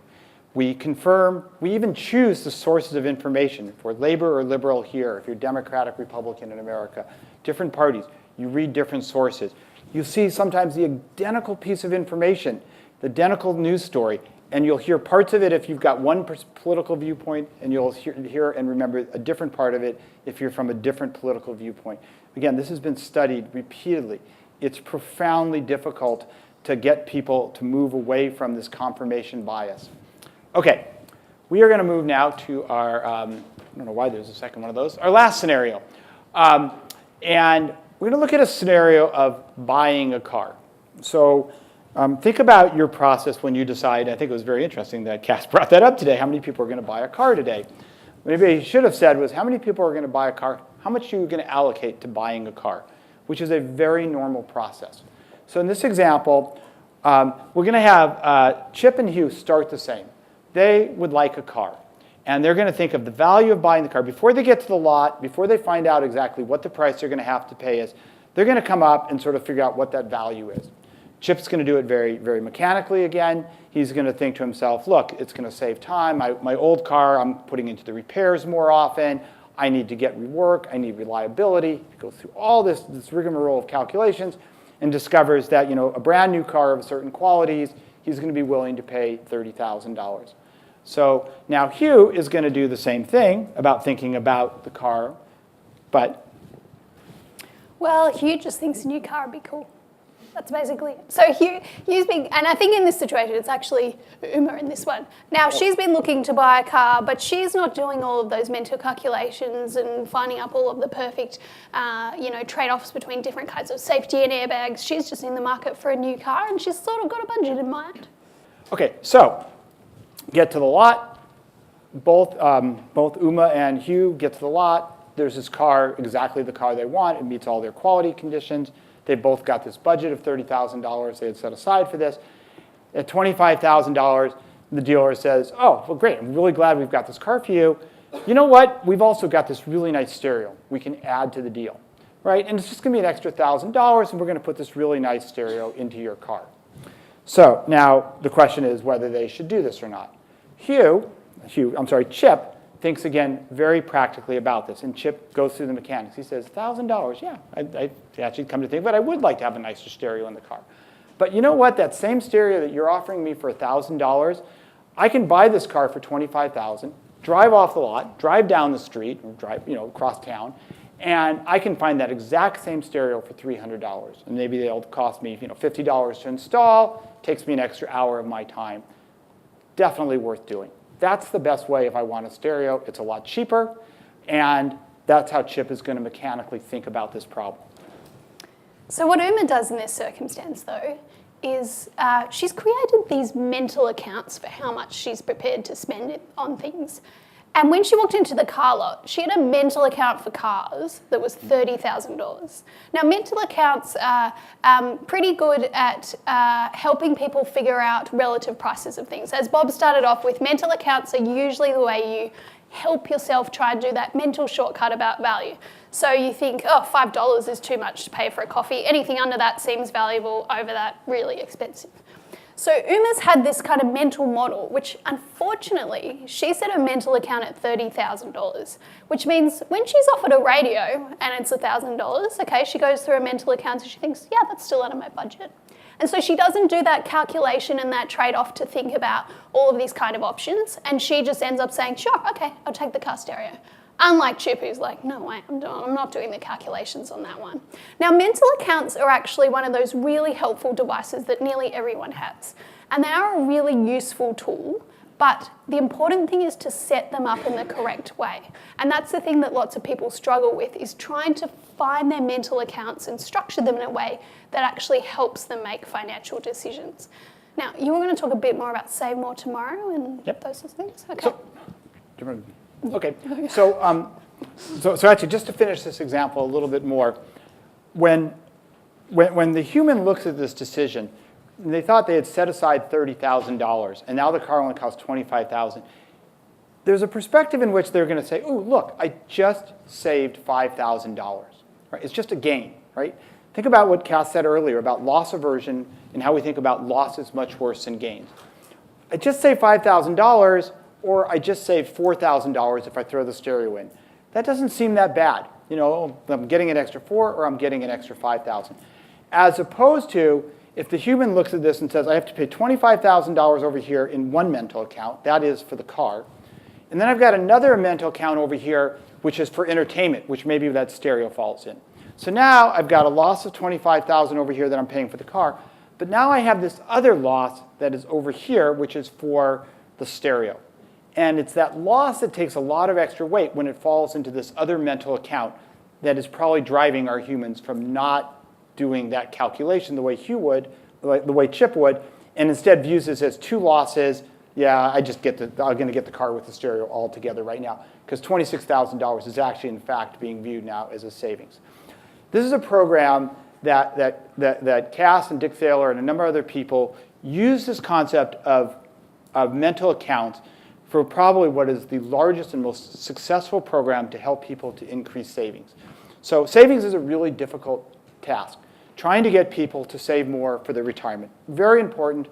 We confirm, we even choose the sources of information. If we're labor or liberal here, if you're Democratic, Republican in America, different parties, you read different sources. You see sometimes the identical piece of information, the identical news story, and you'll hear parts of it if you've got one political viewpoint, and you'll hear and remember a different part of it if you're from a different political viewpoint. Again, this has been studied repeatedly. It's profoundly difficult to get people to move away from this confirmation bias. Okay, we are going to move now to our, I don't know why there's a second one of those, our last scenario. And we're going to look at a scenario of buying a car. So think about your process when you decide. I think it was very interesting that Cass brought that up today. How many people are going to buy a car today? Maybe he should have said was, how many people are going to buy a car? How much are you going to allocate to buying a car? Which is a very normal process. So in this example, we're going to have Chip and Hugh start the same. They would like a car. And they're going to think of the value of buying the car. Before they get to the lot, before they find out exactly what the price they're going to have to pay is, they're going to come up and sort of figure out what that value is. Chip's going to do it very, very mechanically again. He's going to think to himself, look, it's going to save time. My old car, I'm putting into the repairs more often. I need to get rework. I need reliability. He goes through all this rigmarole of calculations and discovers that, you know, a brand new car of certain qualities, he's going to be willing to pay $30,000. So now Hugh is going to do the same thing about thinking about the car, but... Well, Hugh just thinks a new car would be cool. That's basically it. So Hugh's been, and I think in this situation, it's actually Uma in this one. Now, she's been looking to buy a car, but she's not doing all of those mental calculations and finding up all of the perfect, trade-offs between different kinds of safety and airbags. She's just in the market for a new car, and she's sort of got a budget in mind. Okay, so get to the lot. Both Uma and Hugh get to the lot. There's this car, exactly the car they want. It meets all their quality conditions. They both got this budget of $30,000 they had set aside for this. At $25,000, the dealer says, oh, well, great. I'm really glad we've got this car for you. You know what? We've also got this really nice stereo we can add to the deal, right? And it's just going to be an extra $1,000, and we're going to put this really nice stereo into your car. So now the question is whether they should do this or not. Chip thinks again very practically about this, and Chip goes through the mechanics. He says, $1,000, yeah, I actually come to think of it, I would like to have a nicer stereo in the car. But you know what? That same stereo that you're offering me for $1,000, I can buy this car for $25,000, drive off the lot, drive down the street, or drive across town, and I can find that exact same stereo for $300. And maybe they'll cost me $50 to install, takes me an extra hour of my time. Definitely worth doing. That's the best way if I want a stereo. It's a lot cheaper, and that's how Chip is going to mechanically think about this problem. So what Uma does in this circumstance, though, is she's created these mental accounts for how much she's prepared to spend on things. And when she walked into the car lot, she had a mental account for cars that was $30,000. Now, mental accounts are pretty good at helping people figure out relative prices of things. As Bob started off with, mental accounts are usually the way you help yourself try and do that mental shortcut about value. So you think, oh, $5 is too much to pay for a coffee. Anything under that seems valuable, over that, really expensive. So Uma's had this kind of mental model, which unfortunately, she set her mental account at $30,000, which means when she's offered a radio and it's $1,000, okay, she goes through her mental account and she thinks, yeah, that's still out of my budget. And so she doesn't do that calculation and that trade-off to think about all of these kind of options, and she just ends up saying, sure, okay, I'll take the car stereo. Unlike Chip, who's like, no, wait, I'm not doing the calculations on that one. Now, mental accounts are actually one of those really helpful devices that nearly everyone has. And they are a really useful tool, but the important thing is to set them up in the correct way. And that's the thing that lots of people struggle with, is trying to find their mental accounts and structure them in a way that actually helps them make financial decisions. Now, you were going to talk a bit more about Save More Tomorrow and those sorts of things? Okay. Okay, so actually, just to finish this example a little bit more, when the human looks at this decision, they thought they had set aside $30,000, and now the car only costs $25,000. There's a perspective in which they're going to say, "Oh, look, I just saved $5,000." Right? It's just a gain, right? Think about what Cass said earlier about loss aversion and how we think about losses much worse than gains. I just saved $5,000. Or I just saved $4,000 if I throw the stereo in. That doesn't seem that bad. I'm getting an extra $4,000 or I'm getting an extra $5,000. As opposed to if the human looks at this and says, I have to pay $25,000 over here in one mental account, that is for the car. And then I've got another mental account over here, which is for entertainment, which maybe that stereo falls in. So now I've got a loss of $25,000 over here that I'm paying for the car. But now I have this other loss that is over here, which is for the stereo. And it's that loss that takes a lot of extra weight when it falls into this other mental account that is probably driving our humans from not doing that calculation the way the way Chip would, and instead views this as two losses. Yeah, I'm going to get the car with the stereo altogether right now, because $26,000 is actually, in fact, being viewed now as a savings. This is a program that Cass and Dick Thaler and a number of other people use this concept of mental accounts for probably what is the largest and most successful program to help people to increase savings. So savings is a really difficult task. Trying to get people to save more for their retirement. Very important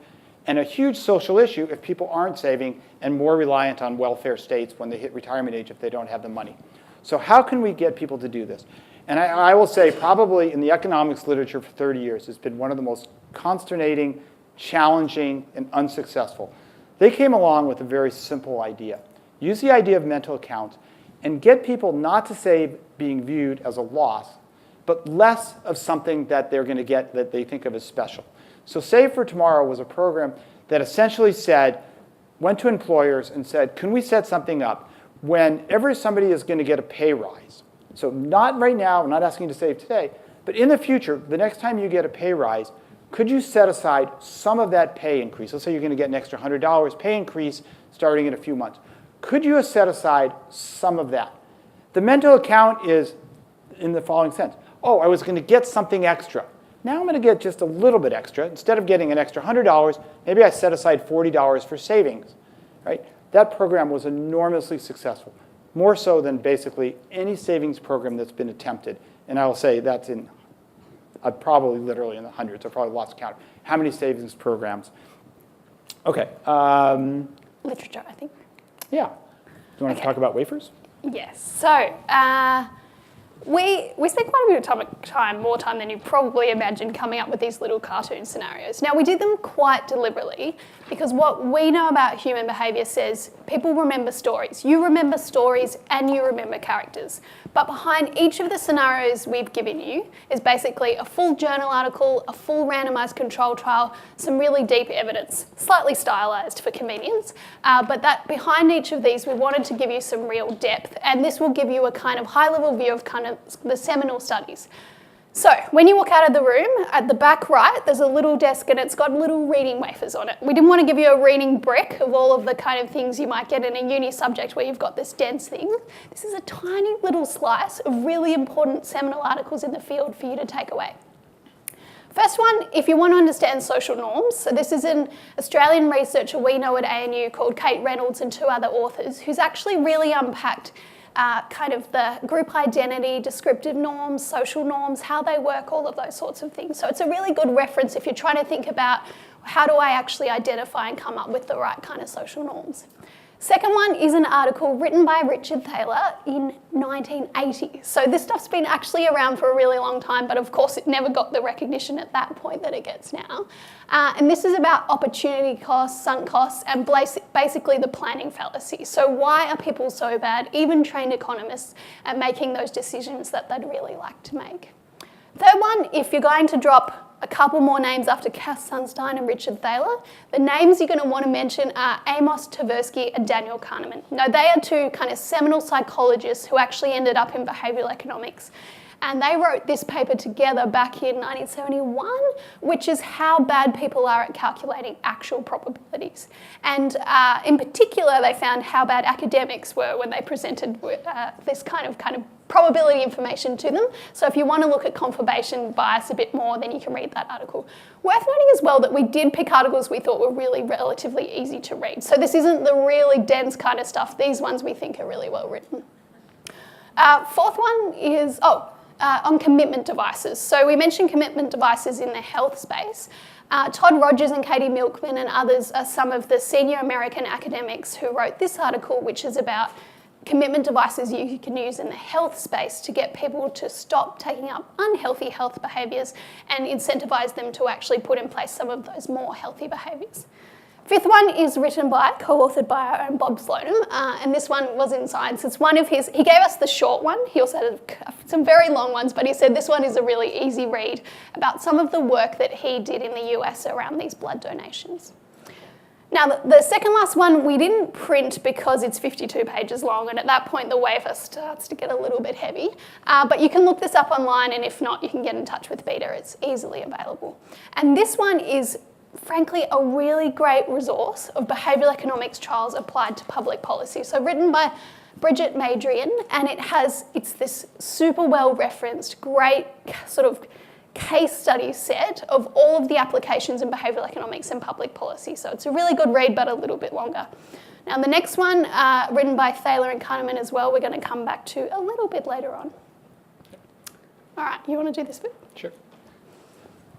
and a huge social issue if people aren't saving and more reliant on welfare states when they hit retirement age if they don't have the money. So how can we get people to do this? And I will say probably in the economics literature for 30 years, it's been one of the most consternating, challenging, and unsuccessful. They came along with a very simple idea. Use the idea of mental accounts and get people not to save being viewed as a loss, but less of something that they're going to get that they think of as special. So Save for Tomorrow was a program that essentially went to employers and said, can we set something up whenever somebody is going to get a pay rise? So not right now, I'm not asking you to save today, but in the future, the next time you get a pay rise, could you set aside some of that pay increase? Let's say you're going to get an extra $100 pay increase starting in a few months. Could you set aside some of that? The mental account is in the following sense. Oh, I was going to get something extra. Now I'm going to get just a little bit extra. Instead of getting an extra $100, maybe I set aside $40 for savings. Right? That program was enormously successful, more so than basically any savings program that's been attempted. And I will say that's in probably literally in the hundreds. I've probably lost count. How many savings programs? Okay. Literature, I think. Yeah. Do you want to talk about wafers? Yes. So we spent quite a bit of time, more time than you probably imagined, coming up with these little cartoon scenarios. Now, we did them quite deliberately because what we know about human behaviour says people remember stories. You remember stories and you remember characters. But behind each of the scenarios we've given you is basically a full journal article, a full randomised control trial, some really deep evidence, slightly stylised for convenience. But that behind each of these, we wanted to give you some real depth. And this will give you a kind of high-level view of kind of the seminal studies. So when you walk out of the room, at the back right, there's a little desk and it's got little reading wafers on it. We didn't want to give you a reading brick of all of the kind of things you might get in a uni subject where you've got this dense thing. This is a tiny little slice of really important seminal articles in the field for you to take away. First one, if you want to understand social norms, so this is an Australian researcher we know at ANU called Kate Reynolds and two other authors who's actually really unpacked kind of the group identity, descriptive norms, social norms, how they work, all of those sorts of things. So it's a really good reference if you're trying to think about how do I actually identify and come up with the right kind of social norms. Second one is an article written by Richard Thaler in 1980. So this stuff's been actually around for a really long time, but of course it never got the recognition at that point that it gets now. And this is about opportunity costs, sunk costs, and basically the planning fallacy. So why are people so bad, even trained economists, at making those decisions that they'd really like to make? Third one, if you're going to drop a couple more names after Cass Sunstein and Richard Thaler, the names you're going to want to mention are Amos Tversky and Daniel Kahneman. Now, they are two kind of seminal psychologists who actually ended up in behavioural economics. And they wrote this paper together back in 1971, which is how bad people are at calculating actual probabilities. And in particular, they found how bad academics were when they presented this kind of probability information to them. So if you want to look at confirmation bias a bit more, then you can read that article. Worth noting as well that we did pick articles we thought were really relatively easy to read. So this isn't the really dense kind of stuff. These ones we think are really well written. Fourth one is, on commitment devices. So we mentioned commitment devices in the health space. Todd Rogers and Katie Milkman and others are some of the senior American academics who wrote this article, which is about commitment devices you can use in the health space to get people to stop taking up unhealthy health behaviours and incentivise them to actually put in place some of those more healthy behaviours. Fifth one is co-authored by our own Bob Slonim, and this one was in Science. It's one of his, he gave us the short one, he also had some very long ones, but he said this one is a really easy read about some of the work that he did in the US around these blood donations. Now, the second last one we didn't print because it's 52 pages long, and at that point the waiver starts to get a little bit heavy. But you can look this up online, and if not, you can get in touch with Beta. It's easily available. And this one is, frankly, a really great resource of behavioural economics trials applied to public policy. So written by Bridget Madrian, and it's this super well-referenced, great sort of case study set of all of the applications in behavioural economics and public policy. So it's a really good read, but a little bit longer. Now the next one, written by Thaler and Kahneman as well, we're going to come back to a little bit later on. All right, you want to do this bit? Sure.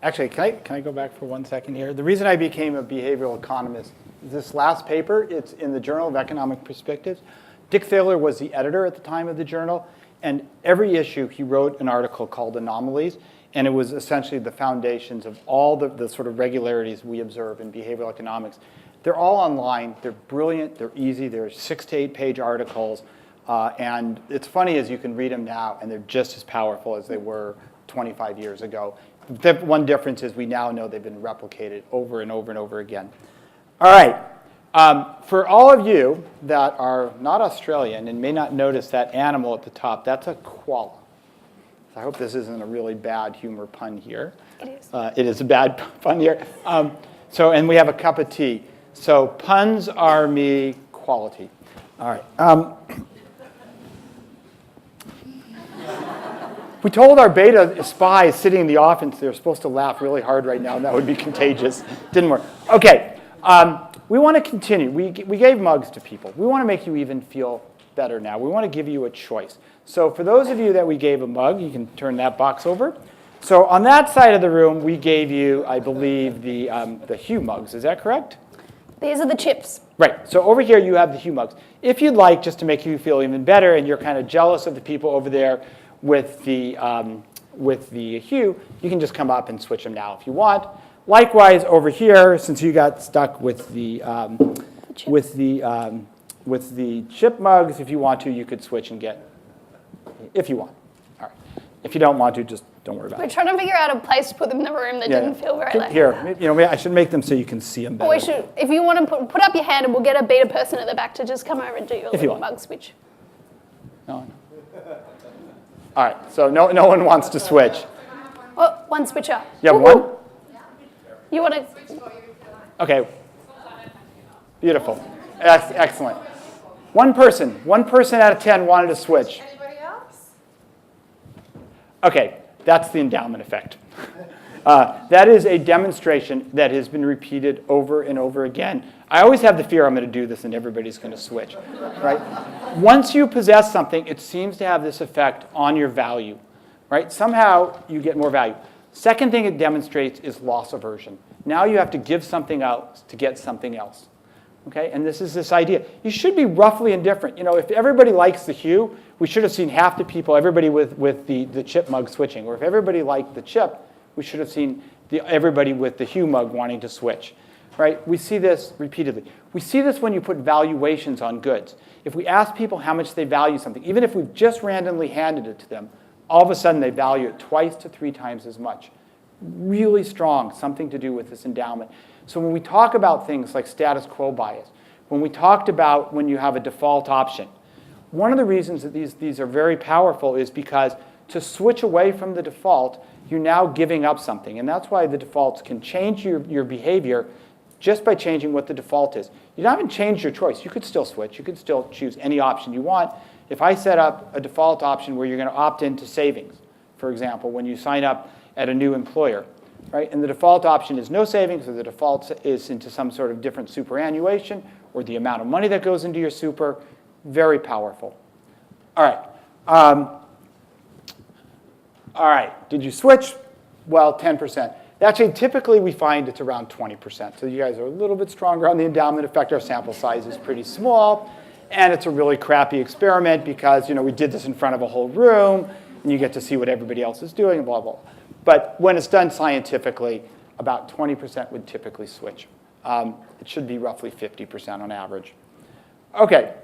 Actually, can I go back for 1 second here? The reason I became a behavioral economist, this last paper, it's in the Journal of Economic Perspectives. Dick Thaler was the editor at the time of the journal, and every issue he wrote an article called Anomalies, and it was essentially the foundations of all the sort of regularities we observe in behavioral economics. They're all online, they're brilliant, they're easy, they're 6 to 8 page articles, and it's funny as you can read them now, and they're just as powerful as they were 25 years ago. The one difference is we now know they've been replicated over and over and over again. All right, for all of you that are not Australian and may not notice that animal at the top, that's a koala. I hope this isn't a really bad humor pun here. It is. It is a bad pun here. And we have a cup of tea. So puns are me quality. All right. We told our beta spies sitting in the office they're supposed to laugh really hard right now, and that would be contagious. Didn't work. Okay. We want to continue. We gave mugs to people. We want to make you even feel better now. We want to give you a choice. So for those of you that we gave a mug, you can turn that box over. So on that side of the room, we gave you, I believe, the Hue mugs. Is that correct? These are the chips. Right. So over here, you have the Hue mugs. If you'd like, just to make you feel even better, and you're kind of jealous of the people over there with the Hue, you can just come up and switch them now if you want. Likewise, over here, since you got stuck with the chip mugs, if you want to, you could switch and get, if you want. All right. If you don't want to, just don't worry about We're it. trying to figure out a place to put them in the room that didn't feel very loud. Here, I should make them so you can see them better. Or we should, if you want to put up your hand, and we'll get a beta person at the back to just come over and do your If you little want. mug switch. No. All right. So no one wants to switch. Oh, one switcher. You have Woo-hoo. one? You want to? Okay. Beautiful. Excellent. One person out of 10 wanted to switch. Anybody else? Okay, that's the endowment effect. That is a demonstration that has been repeated over and over again. I always have the fear I'm going to do this and everybody's going to switch, right? Once you possess something, it seems to have this effect on your value, right? Somehow you get more value. Second thing it demonstrates is loss aversion. Now you have to give something out to get something else. Okay, and this is this idea. You should be roughly indifferent. If everybody likes the Hue, we should have seen half the people, everybody with the chip mug switching. Or if everybody liked the chip, we should have seen everybody with the Hue mug wanting to switch. Right? We see this repeatedly. We see this when you put valuations on goods. If we ask people how much they value something, even if we've just randomly handed it to them, all of a sudden they value it 2 to 3 times as much. Really strong, something to do with this endowment. So when we talk about things like status quo bias, when we talked about when you have a default option, one of the reasons that these are very powerful is because to switch away from the default, you're now giving up something. And that's why the defaults can change your behavior just by changing what the default is. You haven't changed your choice. You could still switch. You could still choose any option you want. If I set up a default option where you're going to opt into savings, for example, when you sign up at a new employer, right? And the default option is no savings, or the default is into some sort of different superannuation, or the amount of money that goes into your super. Very powerful. All right. All right. Did you switch? Well, 10%. Actually, typically we find it's around 20%. So you guys are a little bit stronger on the endowment effect. Our sample size is pretty small. And it's a really crappy experiment because we did this in front of a whole room, and you get to see what everybody else is doing, blah, blah. But when it's done scientifically, about 20% would typically switch. It should be roughly 50% on average. Okay,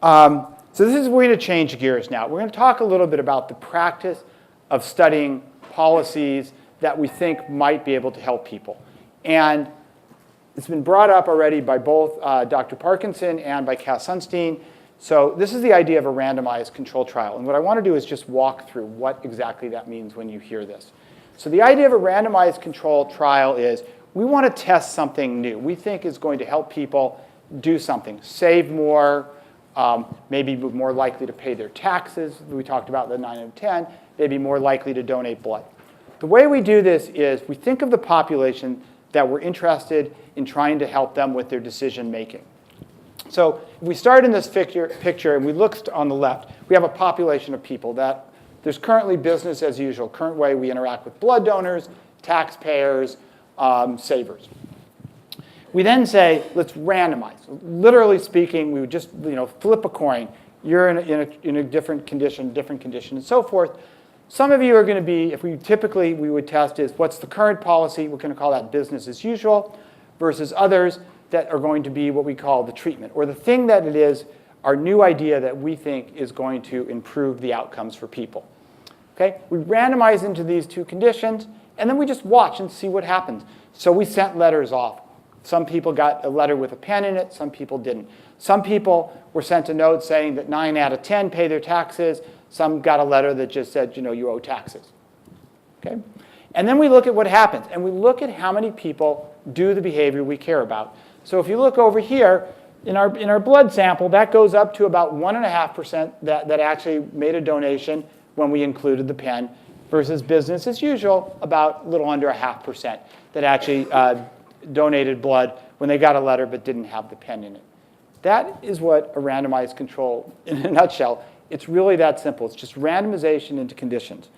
so this is, we're going to change gears now. We're going to talk a little bit about the practice of studying policies that we think might be able to help people. And it's been brought up already by both Dr. Parkinson and by Cass Sunstein. So this is the idea of a randomized controlled trial. And what I want to do is just walk through what exactly that means when you hear this. So the idea of a randomized controlled trial is we want to test something new. We think is going to help people do something, save more, maybe be more likely to pay their taxes. We talked about the 9 out of 10, maybe more likely to donate blood. The way we do this is we think of the population that we're interested in trying to help them with their decision making. So if we start in this picture and we look on the left, we have a population of people that there's currently business as usual, current way we interact with blood donors, taxpayers, savers. We then say, let's randomize. Literally speaking, we would just flip a coin. You're in a different condition, and so forth. Some of you are going to be, if we would test is what's the current policy, we're going to call that business as usual, versus others that are going to be what we call the treatment, or the thing that it is, our new idea that we think is going to improve the outcomes for people. Okay? We randomize into these two conditions, and then we just watch and see what happens. So we sent letters off. Some people got a letter with a pen in it, some people didn't. Some people were sent a note saying that 9 out of 10 pay their taxes. Some got a letter that just said, you owe taxes. Okay? And then we look at what happens, and we look at how many people do the behavior we care about. So if you look over here, in our blood sample, that goes up to about 1.5% that actually made a donation when we included the pen, versus business as usual, about a little under 0.5% that actually donated blood when they got a letter but didn't have the pen in it. That is what a randomized control, in a nutshell, it's really that simple. It's just randomization into conditions.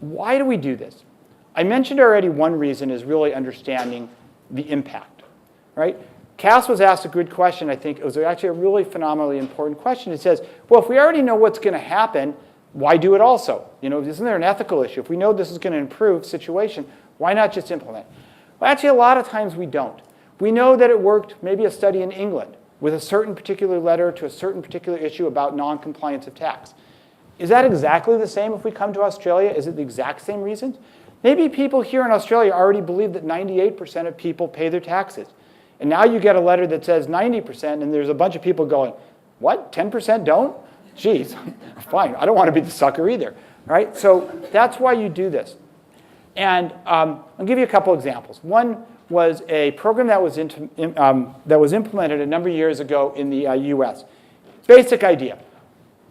Why do we do this? I mentioned already one reason is really understanding the impact, right? Cass was asked a good question. I think it was actually a really phenomenally important question. It says, well, if we already know what's going to happen, why do it also? Isn't there an ethical issue? If we know this is going to improve situation, why not just implement? Well, actually, a lot of times we don't. We know that it worked, maybe a study in England, with a certain particular letter to a certain particular issue about non-compliance of tax. Is that exactly the same if we come to Australia? Is it the exact same reasons? Maybe people here in Australia already believe that 98% of people pay their taxes. And now you get a letter that says 90%, and there's a bunch of people going, what, 10% don't? Geez, fine, I don't want to be the sucker either, right? So that's why you do this. And I'll give you a couple examples. One was a program that was implemented a number of years ago in the US. Basic idea.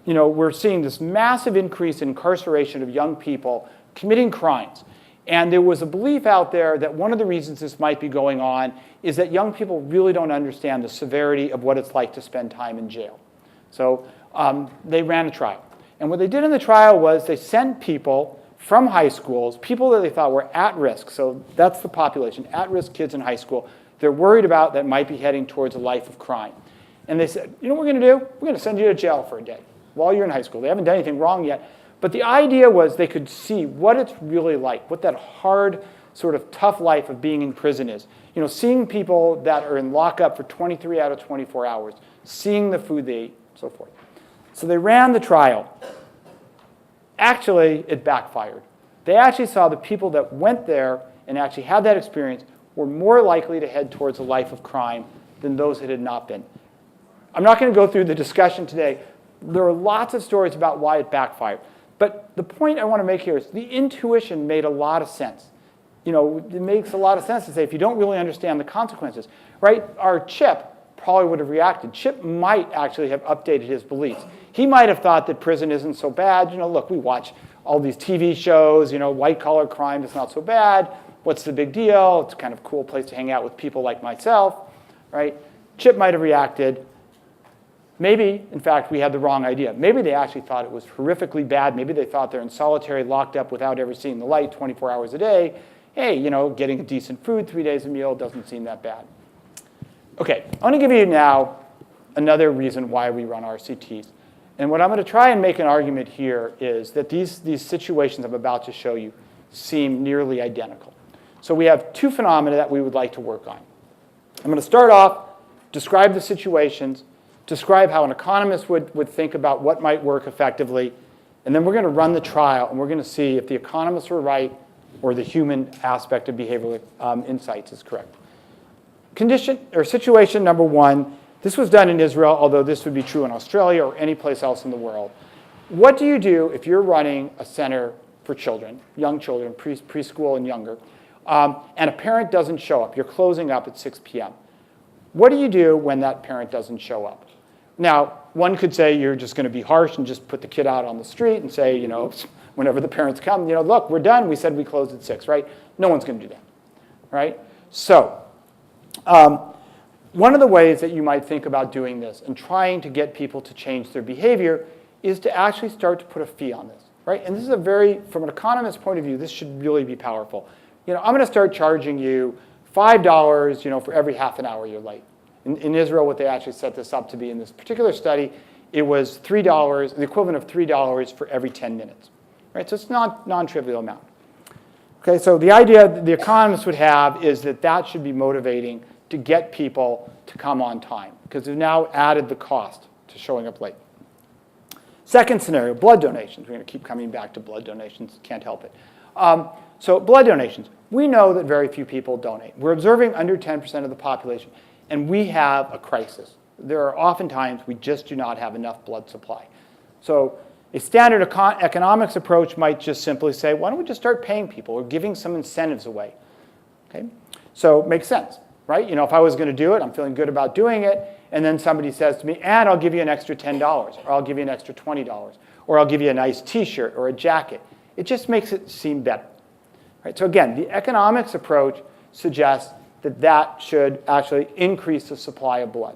We're seeing this massive increase in incarceration of young people committing crimes. And there was a belief out there that one of the reasons this might be going on is that young people really don't understand the severity of what it's like to spend time in jail. So they ran a trial. And what they did in the trial was they sent people from high schools, people that they thought were at risk. So that's the population, at-risk kids in high school. They're worried about that might be heading towards a life of crime. And they said, you know what we're going to do? We're going to send you to jail for a day while you're in high school. They haven't done anything wrong yet. But the idea was they could see what it's really like, what that hard, sort of tough life of being in prison is. Seeing people that are in lockup for 23 out of 24 hours, seeing the food they eat, so forth. So they ran the trial. Actually, it backfired. They actually saw the people that went there and actually had that experience were more likely to head towards a life of crime than those that had not been. I'm not going to go through the discussion today. There are lots of stories about why it backfired. But the point I want to make here is the intuition made a lot of sense. It makes a lot of sense to say if you don't really understand the consequences, right? Our Chip probably would have reacted. Chip might actually have updated his beliefs. He might have thought that prison isn't so bad. Look, we watch all these TV shows, white-collar crime is not so bad. What's the big deal? It's kind of a cool place to hang out with people like myself, right? Chip might have reacted. Maybe, in fact, we had the wrong idea. Maybe they actually thought it was horrifically bad. Maybe they thought they're in solitary, locked up without ever seeing the light 24 hours a day. Hey, getting decent food 3 days a meal doesn't seem that bad. Okay, I want to give you now another reason why we run RCTs. And what I'm going to try and make an argument here is that these situations I'm about to show you seem nearly identical. So we have two phenomena that we would like to work on. I'm going to start off, describe the situations, describe how an economist would think about what might work effectively, and then we're going to run the trial, and we're going to see if the economists were right or the human aspect of behavioral insights is correct. Situation number one, this was done in Israel, although this would be true in Australia or any place else in the world. What do you do if you're running a center for children, young children, preschool and younger, and a parent doesn't show up? You're closing up at 6 p.m. What do you do when that parent doesn't show up? Now, one could say you're just going to be harsh and just put the kid out on the street and say, whenever the parents come, look, we're done. We said we closed at 6, right? No one's going to do that, right? So one of the ways that you might think about doing this and trying to get people to change their behavior is to actually start to put a fee on this, right? And this is from an economist's point of view, this should really be powerful. I'm going to start charging you $5, for every half an hour you're late. In Israel, what they actually set this up to be in this particular study, it was $3, the equivalent of $3 for every 10 minutes, right? So it's not non-trivial amount. Okay, so the idea that the economists would have is that that should be motivating to get people to come on time because they've now added the cost to showing up late. Second scenario, blood donations. We're going to keep coming back to blood donations, can't help it. So blood donations. We know that very few people donate. We're observing under 10% of the population. And we have a crisis. There are oftentimes we just do not have enough blood supply. So a standard economics approach might just simply say, why don't we just start paying people or giving some incentives away? Okay? So it makes sense, right? If I was going to do it, I'm feeling good about doing it, and then somebody says to me, and I'll give you an extra $10, or I'll give you an extra $20, or I'll give you a nice T-shirt or a jacket. It just makes it seem better. Right? So again, the economics approach suggests that should actually increase the supply of blood.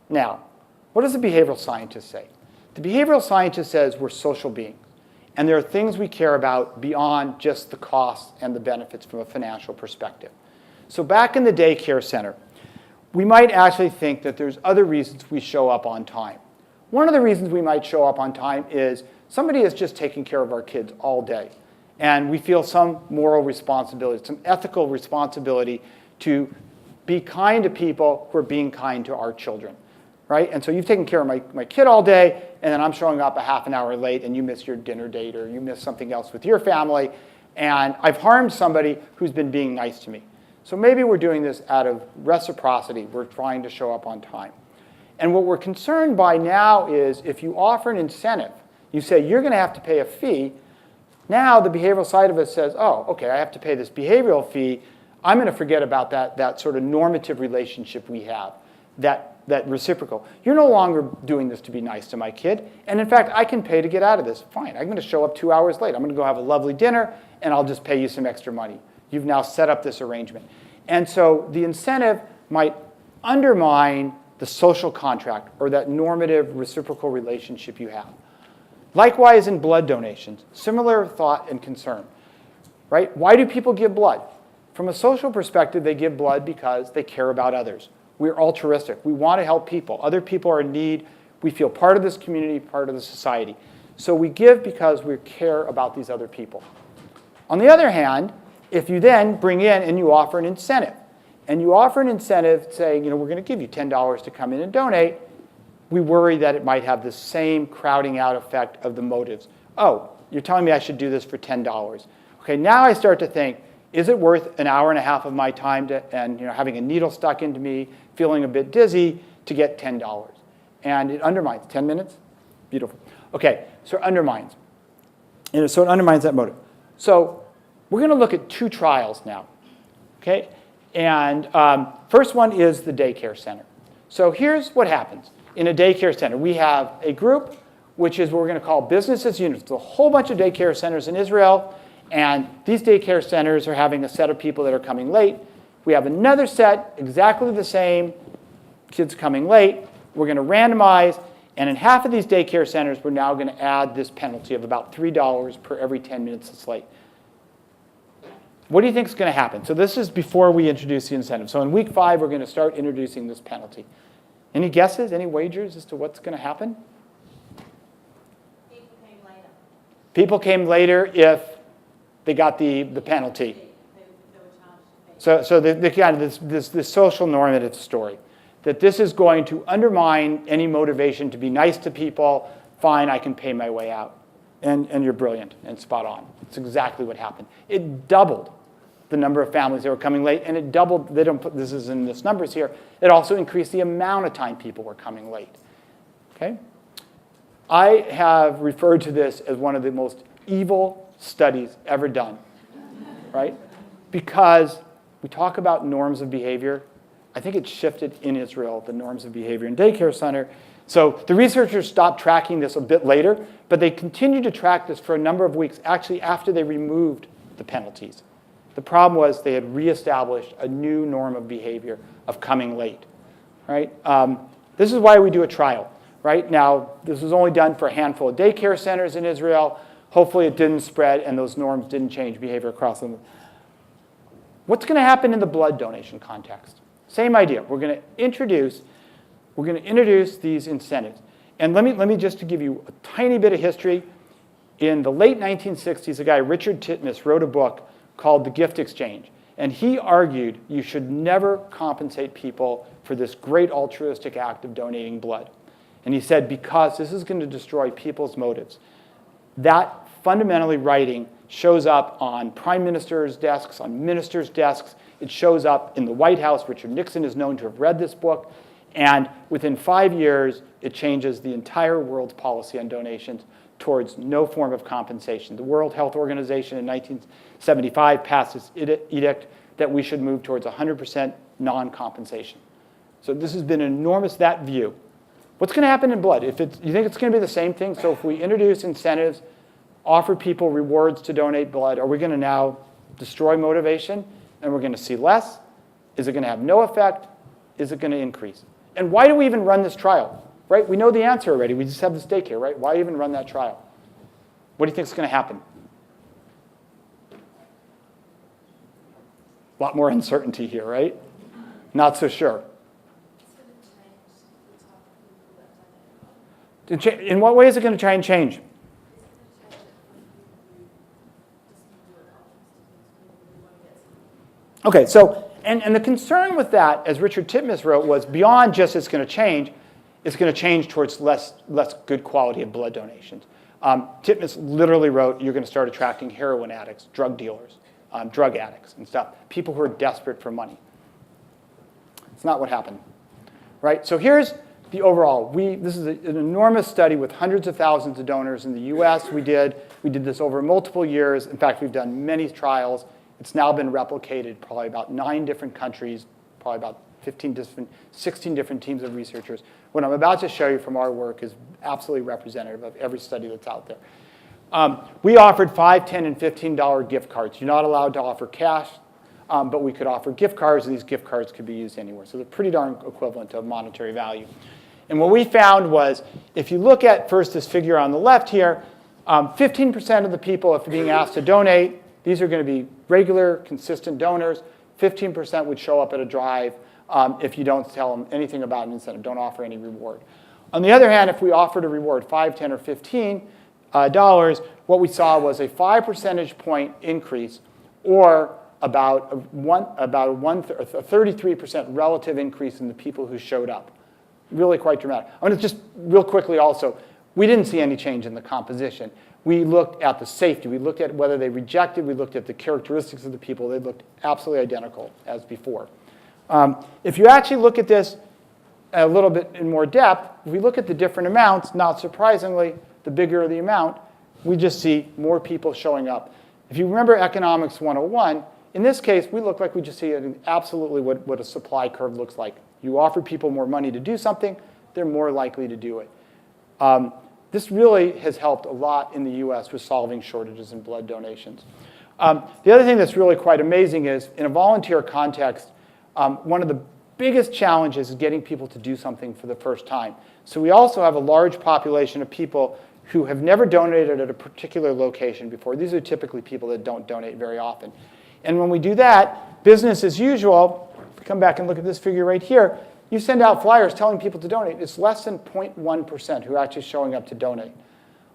Now, what does the behavioral scientist say? The behavioral scientist says we're social beings. And there are things we care about beyond just the costs and the benefits from a financial perspective. So back in the daycare center, we might actually think that there's other reasons we show up on time. One of the reasons we might show up on time is somebody is just taking care of our kids all day. And we feel some moral responsibility, some ethical responsibility to be kind to people who are being kind to our children, right? And so you've taken care of my kid all day, and then I'm showing up a half an hour late, and you miss your dinner date, or you miss something else with your family, and I've harmed somebody who's been being nice to me. So maybe we're doing this out of reciprocity. We're trying to show up on time. And what we're concerned by now is if you offer an incentive, you say you're going to have to pay a fee. Now the behavioral side of us says, oh, okay, I have to pay this behavioral fee. I'm going to forget about that sort of normative relationship we have, that reciprocal. You're no longer doing this to be nice to my kid. And in fact, I can pay to get out of this. Fine, I'm going to show up 2 hours late. I'm going to go have a lovely dinner, and I'll just pay you some extra money. You've now set up this arrangement. And so the incentive might undermine the social contract or that normative reciprocal relationship you have. Likewise in blood donations, similar thought and concern, right? Why do people give blood? From a social perspective, they give blood because they care about others. We're altruistic. We want to help people. Other people are in need. We feel part of this community, part of the society. So we give because we care about these other people. On the other hand, if you then bring in and you offer an incentive, and you offer an incentive saying, we're going to give you $10 to come in and donate, we worry that it might have the same crowding out effect of the motives. Oh, you're telling me I should do this for $10. Okay, now I start to think, is it worth an hour and a half of my time and having a needle stuck into me, feeling a bit dizzy to get $10? And it undermines. 10 minutes? Beautiful. Okay, so it undermines. So it undermines that motive. So we're going to look at 2 trials now. Okay? And first one is the daycare center. So here's what happens. In a daycare center, we have a group, which is what we're going to call business as usual. There's a whole bunch of daycare centers in Israel, and these daycare centers are having a set of people that are coming late. We have another set, exactly the same, kids coming late. We're going to randomize, and in half of these daycare centers, we're now going to add this penalty of about $3 per every 10 minutes it's late. What do you think is going to happen? So this is before we introduce the incentive. So in week 5, we're going to start introducing this penalty. Any guesses, any wagers as to what's going to happen? People came later. People came later if they got the penalty. They were charged. So the kind of this social normative story, that this is going to undermine any motivation to be nice to people. Fine, I can pay my way out. And you're brilliant and spot on. It's exactly what happened. It doubled the number of families that were coming late, and it doubled, they don't put, this is in this numbers here, it also increased the amount of time people were coming late. Okay? I have referred to this as one of the most evil studies ever done, right? Because we talk about norms of behavior. I think it shifted in Israel, the norms of behavior in daycare center. So the researchers stopped tracking this a bit later, but they continued to track this for a number of weeks, actually after they removed the penalties. The problem was they had reestablished a new norm of behavior of coming late, right? This is why we do a trial, right? Now, this was only done for a handful of daycare centers in Israel. Hopefully it didn't spread and those norms didn't change behavior across them. What's going to happen in the blood donation context? Same idea. We're going to introduce these incentives. And let me just to give you a tiny bit of history. In the late 1960s, a guy, Richard Titmuss, wrote a book called The Gift Exchange. And he argued you should never compensate people for this great altruistic act of donating blood. And he said, because this is going to destroy people's motives. That fundamentally writing shows up on prime ministers' desks, on ministers' desks. It shows up in the White House. Richard Nixon is known to have read this book. And within 5 years, it changes the entire world's policy on donations towards no form of compensation. The World Health Organization in 1975 passed this edict that we should move towards 100% non-compensation. So this has been enormous, that view. What's going to happen in blood? You think it's going to be the same thing? So if we introduce incentives, offer people rewards to donate blood, are we going to now destroy motivation and we're going to see less? Is it going to have no effect? Is it going to increase? And why do we even run this trial? Right? We know the answer already. We just have this daycare, right? Why even run that trial? What do you think is going to happen? A lot more uncertainty here, right? Not so sure. In what way is it going to try and change? Okay, so, and the concern with that, as Richard Titmuss wrote, was beyond just it's going to change towards less good quality of blood donations. Titmuss literally wrote, you're going to start attracting heroin addicts, drug dealers, drug addicts and stuff, people who are desperate for money. It's not what happened, right? So here's the overall. This is an enormous study with hundreds of thousands of donors in the US. We did this over multiple years. In fact, we've done many trials. It's now been replicated probably about 9 different countries, probably about 16 different teams of researchers. What I'm about to show you from our work is absolutely representative of every study that's out there. We offered $5, $10, and $15 gift cards. You're not allowed to offer cash, but we could offer gift cards, and these gift cards could be used anywhere. So they're pretty darn equivalent to monetary value. And what we found was, if you look at first this figure on the left here, 15% of the people, if being asked to donate, these are going to be regular, consistent donors. 15% would show up at a drive if you don't tell them anything about an incentive, don't offer any reward. On the other hand, if we offered a reward, $5, $10, or $15, what we saw was a 5 percentage point increase, or about a 33% relative increase in the people who showed up. Really quite dramatic. I'm going to just real quickly also, we didn't see any change in the composition. We looked at the safety. We looked at whether they rejected. We looked at the characteristics of the people. They looked absolutely identical as before. If you actually look at this a little bit in more depth, if we look at the different amounts, not surprisingly, the bigger the amount, we just see more people showing up. If you remember Economics 101, in this case, we look like we just see absolutely what a supply curve looks like. You offer people more money to do something, they're more likely to do it. This really has helped a lot in the US with solving shortages in blood donations. The other thing that's really quite amazing is, in a volunteer context, one of the biggest challenges is getting people to do something for the first time. So we also have a large population of people who have never donated at a particular location before. These are typically people that don't donate very often. And when we do that, business as usual, if we come back and look at this figure right here, you send out flyers telling people to donate. It's less than 0.1% who are actually showing up to donate.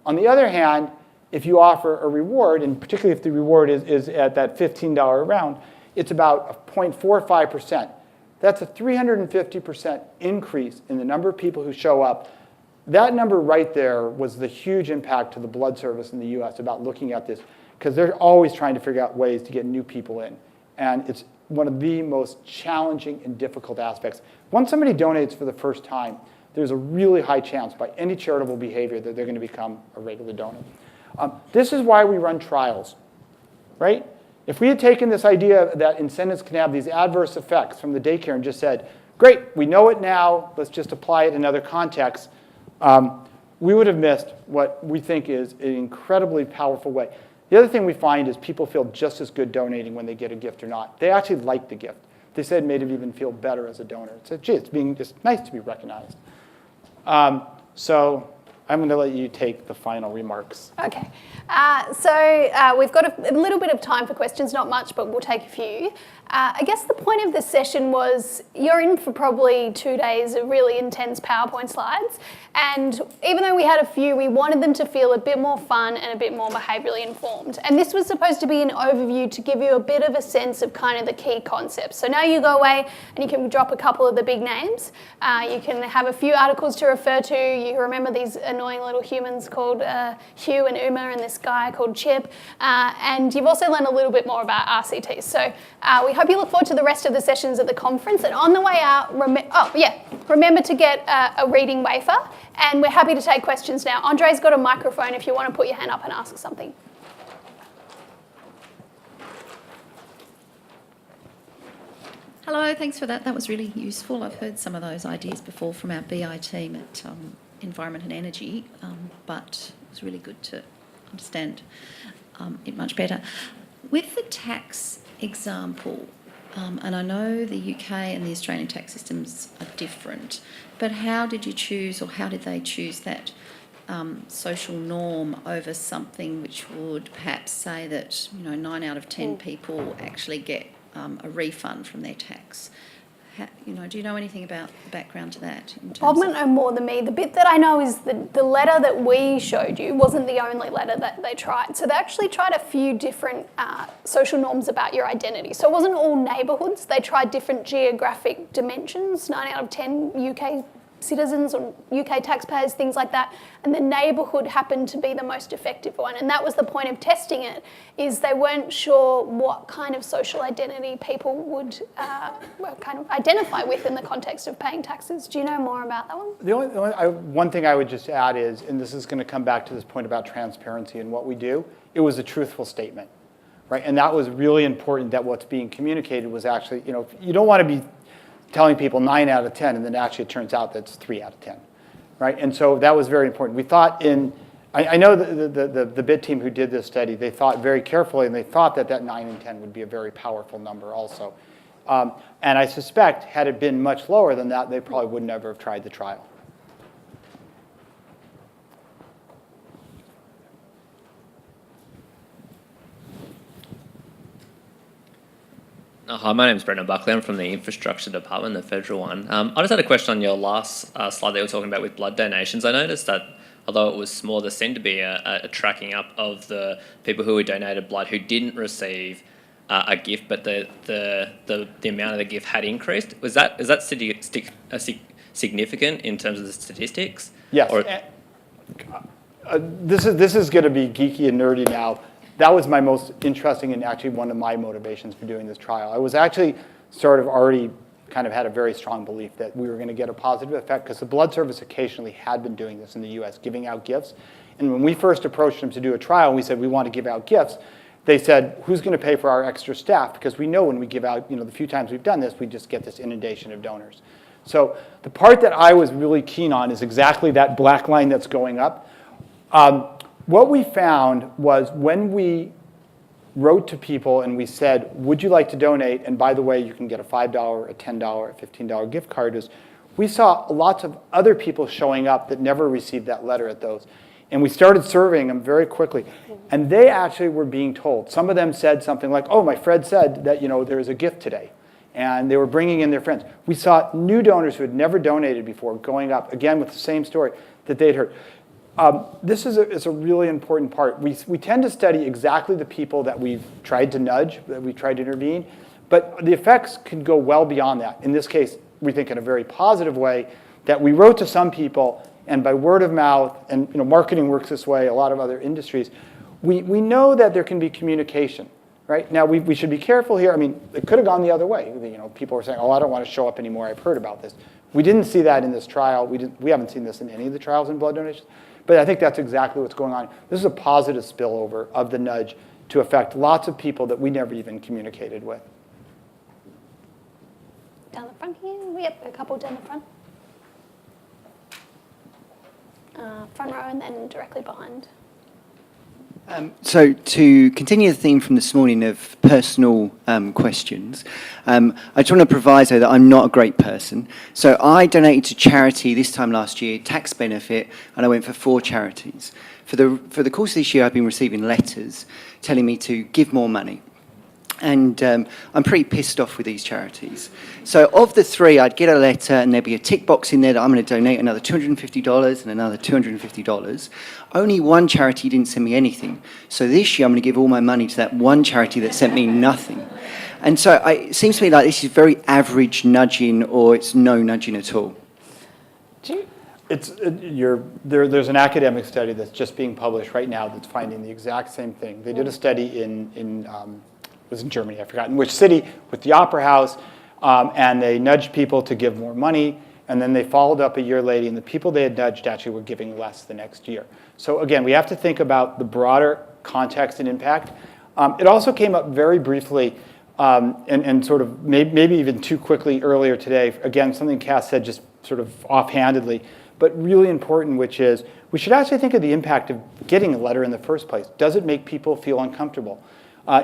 On the other hand, if you offer a reward, and particularly if the reward is at that $15 round, it's about 0.45%. That's a 350% increase in the number of people who show up. That number right there was the huge impact to the blood service in the US about looking at this, because they're always trying to figure out ways to get new people in. And it's one of the most challenging and difficult aspects. Once somebody donates for the first time, there's a really high chance by any charitable behavior that they're going to become a regular donor. This is why we run trials, right? If we had taken this idea that incentives can have these adverse effects from the daycare and just said, great, we know it now, let's just apply it in other contexts, we would have missed what we think is an incredibly powerful way. The other thing we find is people feel just as good donating when they get a gift or not. They actually like the gift. They said it made them even feel better as a donor. It said, gee, it's just nice to be recognized. So I'm going to let you take the final remarks. Okay. So we've got a little bit of time for questions, not much, but we'll take a few. I guess the point of this session was you're in for probably 2 days of really intense PowerPoint slides. And even though we had a few, we wanted them to feel a bit more fun and a bit more behaviourally informed. And this was supposed to be an overview to give you a bit of a sense of kind of the key concepts. So now you go away and you can drop a couple of the big names. You can have a few articles to refer to. You remember these annoying little humans called Hugh and Uma, and this guy called Chip. And you've also learned a little bit more about RCTs. So we hope you look forward to the rest of the sessions at the conference. And on the way out, remember to get a reading wafer. And we're happy to take questions now. Andre's got a microphone if you want to put your hand up and ask something. Hello, thanks for that. That was really useful. I've heard some of those ideas before from our BI team at Environment and Energy, but it was really good to understand it much better. With the tax example, and I know the UK and the Australian tax systems are different, but how did you choose, or how did they choose that social norm over something which would perhaps say that 9 out of 10 people actually get a refund from their tax. Do you know anything about the background to that? Bob might know more than me. The bit that I know is the letter that we showed you wasn't the only letter that they tried. So they actually tried a few different social norms about your identity. So it wasn't all neighbourhoods. They tried different geographic dimensions, 9 out of 10 UK citizens or UK taxpayers, things like that. And the neighbourhood happened to be the most effective one. And that was the point of testing it, is they weren't sure what kind of social identity people would kind of identify with in the context of paying taxes. Do you know more about that one? One thing I would just add is, and this is going to come back to this point about transparency and what we do, it was a truthful statement, right? And that was really important, that what's being communicated was actually, you don't want to be telling people 9 out of 10, and then actually it turns out that's 3 out of 10, right? And so that was very important. We thought I know the BIT team who did this study, they thought very carefully, and they thought that 9 and 10 would be a very powerful number also. And I suspect, had it been much lower than that, they probably would never have tried the trial. Hi, my name is Brendan Buckley. I'm from the Infrastructure Department, the federal one. I just had a question on your last slide that you were talking about with blood donations. I noticed that although it was small, there seemed to be a tracking up of the people who had donated blood who didn't receive a gift, but the amount of the gift had increased. Is that significant in terms of the statistics? Yes. Or, this is going to be geeky and nerdy now. That was my most interesting and actually one of my motivations for doing this trial. I was actually sort of already kind of had a very strong belief that we were going to get a positive effect, because the Blood Service occasionally had been doing this in the US, giving out gifts. And when we first approached them to do a trial, we said we want to give out gifts. They said, who's going to pay for our extra staff? Because we know when we give out, the few times we've done this, we just get this inundation of donors. So the part that I was really keen on is exactly that black line that's going up. What we found was when we wrote to people and we said, would you like to donate? And by the way, you can get a $5, a $10, a $15 gift card. We saw lots of other people showing up that never received that letter at those. And we started surveying them very quickly. And they actually were being told. Some of them said something like, oh, my friend said that there's a gift today. And they were bringing in their friends. We saw new donors who had never donated before going up, again with the same story that they'd heard. This is a really important part. We tend to study exactly the people that we've tried to nudge, that we've tried to intervene, but the effects can go well beyond that. In this case, we think in a very positive way, that we wrote to some people, and by word of mouth, and marketing works this way, a lot of other industries, we know that there can be communication. Right? Now, we should be careful here. I mean, it could have gone the other way. People were saying, oh, I don't want to show up anymore. I've heard about this. We didn't see that in this trial. We haven't seen this in any of the trials in blood donations. But I think that's exactly what's going on. This is a positive spillover of the nudge to affect lots of people that we never even communicated with. Down the front here? Yep, a couple down the front. Front row and then directly behind. So to continue the theme from this morning of personal questions, I just want to proviso that I'm not a great person. So I donated to charity this time last year, tax benefit, and I went for 4 charities. For the course of this year, I've been receiving letters telling me to give more money. And I'm pretty pissed off with these charities. So of the 3, I'd get a letter and there'd be a tick box in there that I'm going to donate another $250 and another $250. Only one charity didn't send me anything. So this year I'm going to give all my money to that one charity that sent me nothing. And so it seems to me like this is very average nudging, or it's no nudging at all. There's an academic study that's just being published right now that's finding the exact same thing. They did a study it was in Germany, I forgot in which city, with the Opera House, and they nudged people to give more money, and then they followed up a year later, and the people they had nudged actually were giving less the next year. So again, we have to think about the broader context and impact. It also came up very briefly, and sort of maybe even too quickly earlier today, again, something Cass said just sort of offhandedly, but really important, which is we should actually think of the impact of getting a letter in the first place. Does it make people feel uncomfortable?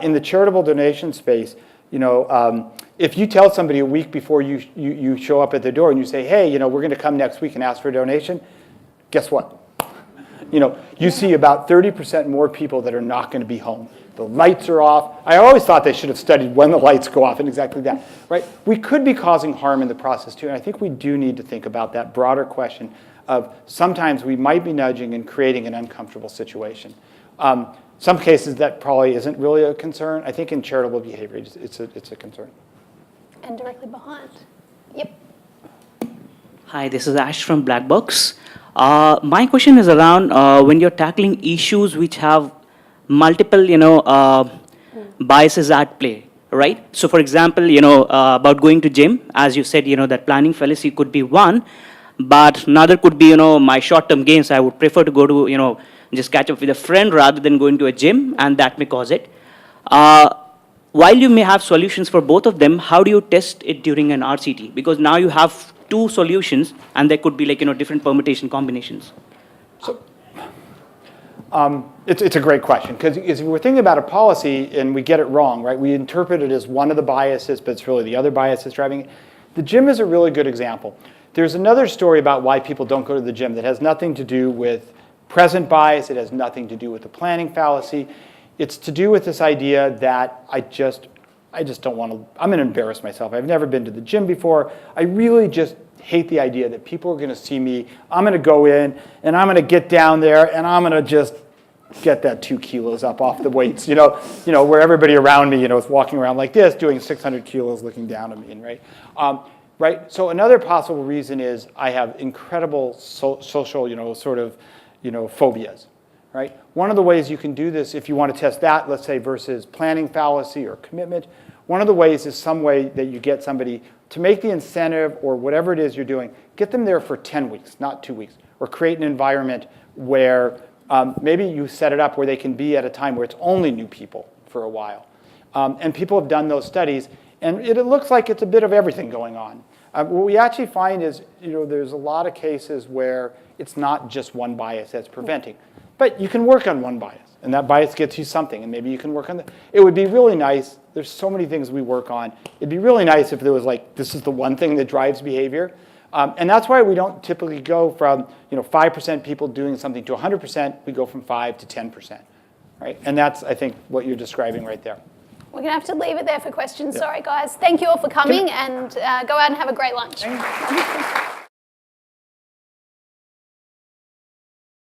In the charitable donation space, if you tell somebody a week before you show up at their door and you say, hey, we're going to come next week and ask for a donation, guess what? You see about 30% more people that are not going to be home. The lights are off. I always thought they should have studied when the lights go off and exactly that, right? We could be causing harm in the process too, and I think we do need to think about that broader question of sometimes we might be nudging and creating an uncomfortable situation. Some cases that probably isn't really a concern. I think in charitable behavior, it's a concern. And directly behind. Yep. Hi, this is Ash from Black Box. My question is around when you're tackling issues which have multiple, biases at play, right? So, for example, about going to gym, as you said, that planning fallacy could be one, but another could be, my short-term gains. I would prefer to go to, just catch up with a friend rather than going to a gym, and that may cause it. While you may have solutions for both of them, how do you test it during an RCT? Because now you have two solutions, and there could be different permutation combinations. So, it's a great question, because if we're thinking about a policy and we get it wrong, right? We interpret it as one of the biases, but it's really the other bias that's driving it. The gym is a really good example. There's another story about why people don't go to the gym that has nothing to do with present bias. It has nothing to do with the planning fallacy. It's to do with this idea that I just don't want to, I'm going to embarrass myself. I've never been to the gym before. I really just hate the idea that people are going to see me. I'm going to go in and I'm going to get down there and I'm going to just get that 2 kilos up off the weights, where everybody around me, is walking around like this, doing 600 kilos looking down at me, right? Right. So another possible reason is I have incredible social, phobias, right? One of the ways you can do this, if you want to test that, let's say, versus planning fallacy or commitment, one of the ways is some way that you get somebody to make the incentive or whatever it is you're doing, get them there for 10 weeks, not 2 weeks, or create an environment where maybe you set it up where they can be at a time where it's only new people for a while. And people have done those studies, and it looks like it's a bit of everything going on. What we actually find is, there's a lot of cases where it's not just one bias that's preventing. But you can work on one bias, and that bias gets you something, and maybe you can work on it would be really nice. There's so many things we work on. It'd be really nice if there was this is the one thing that drives behavior. And that's why we don't typically go from 5% people doing something to 100%. We go from 5 to 10%, right? And that's, I think, what you're describing right there. We're going to have to leave it there for questions. Sorry, guys. Thank you all for coming, and go out and have a great lunch.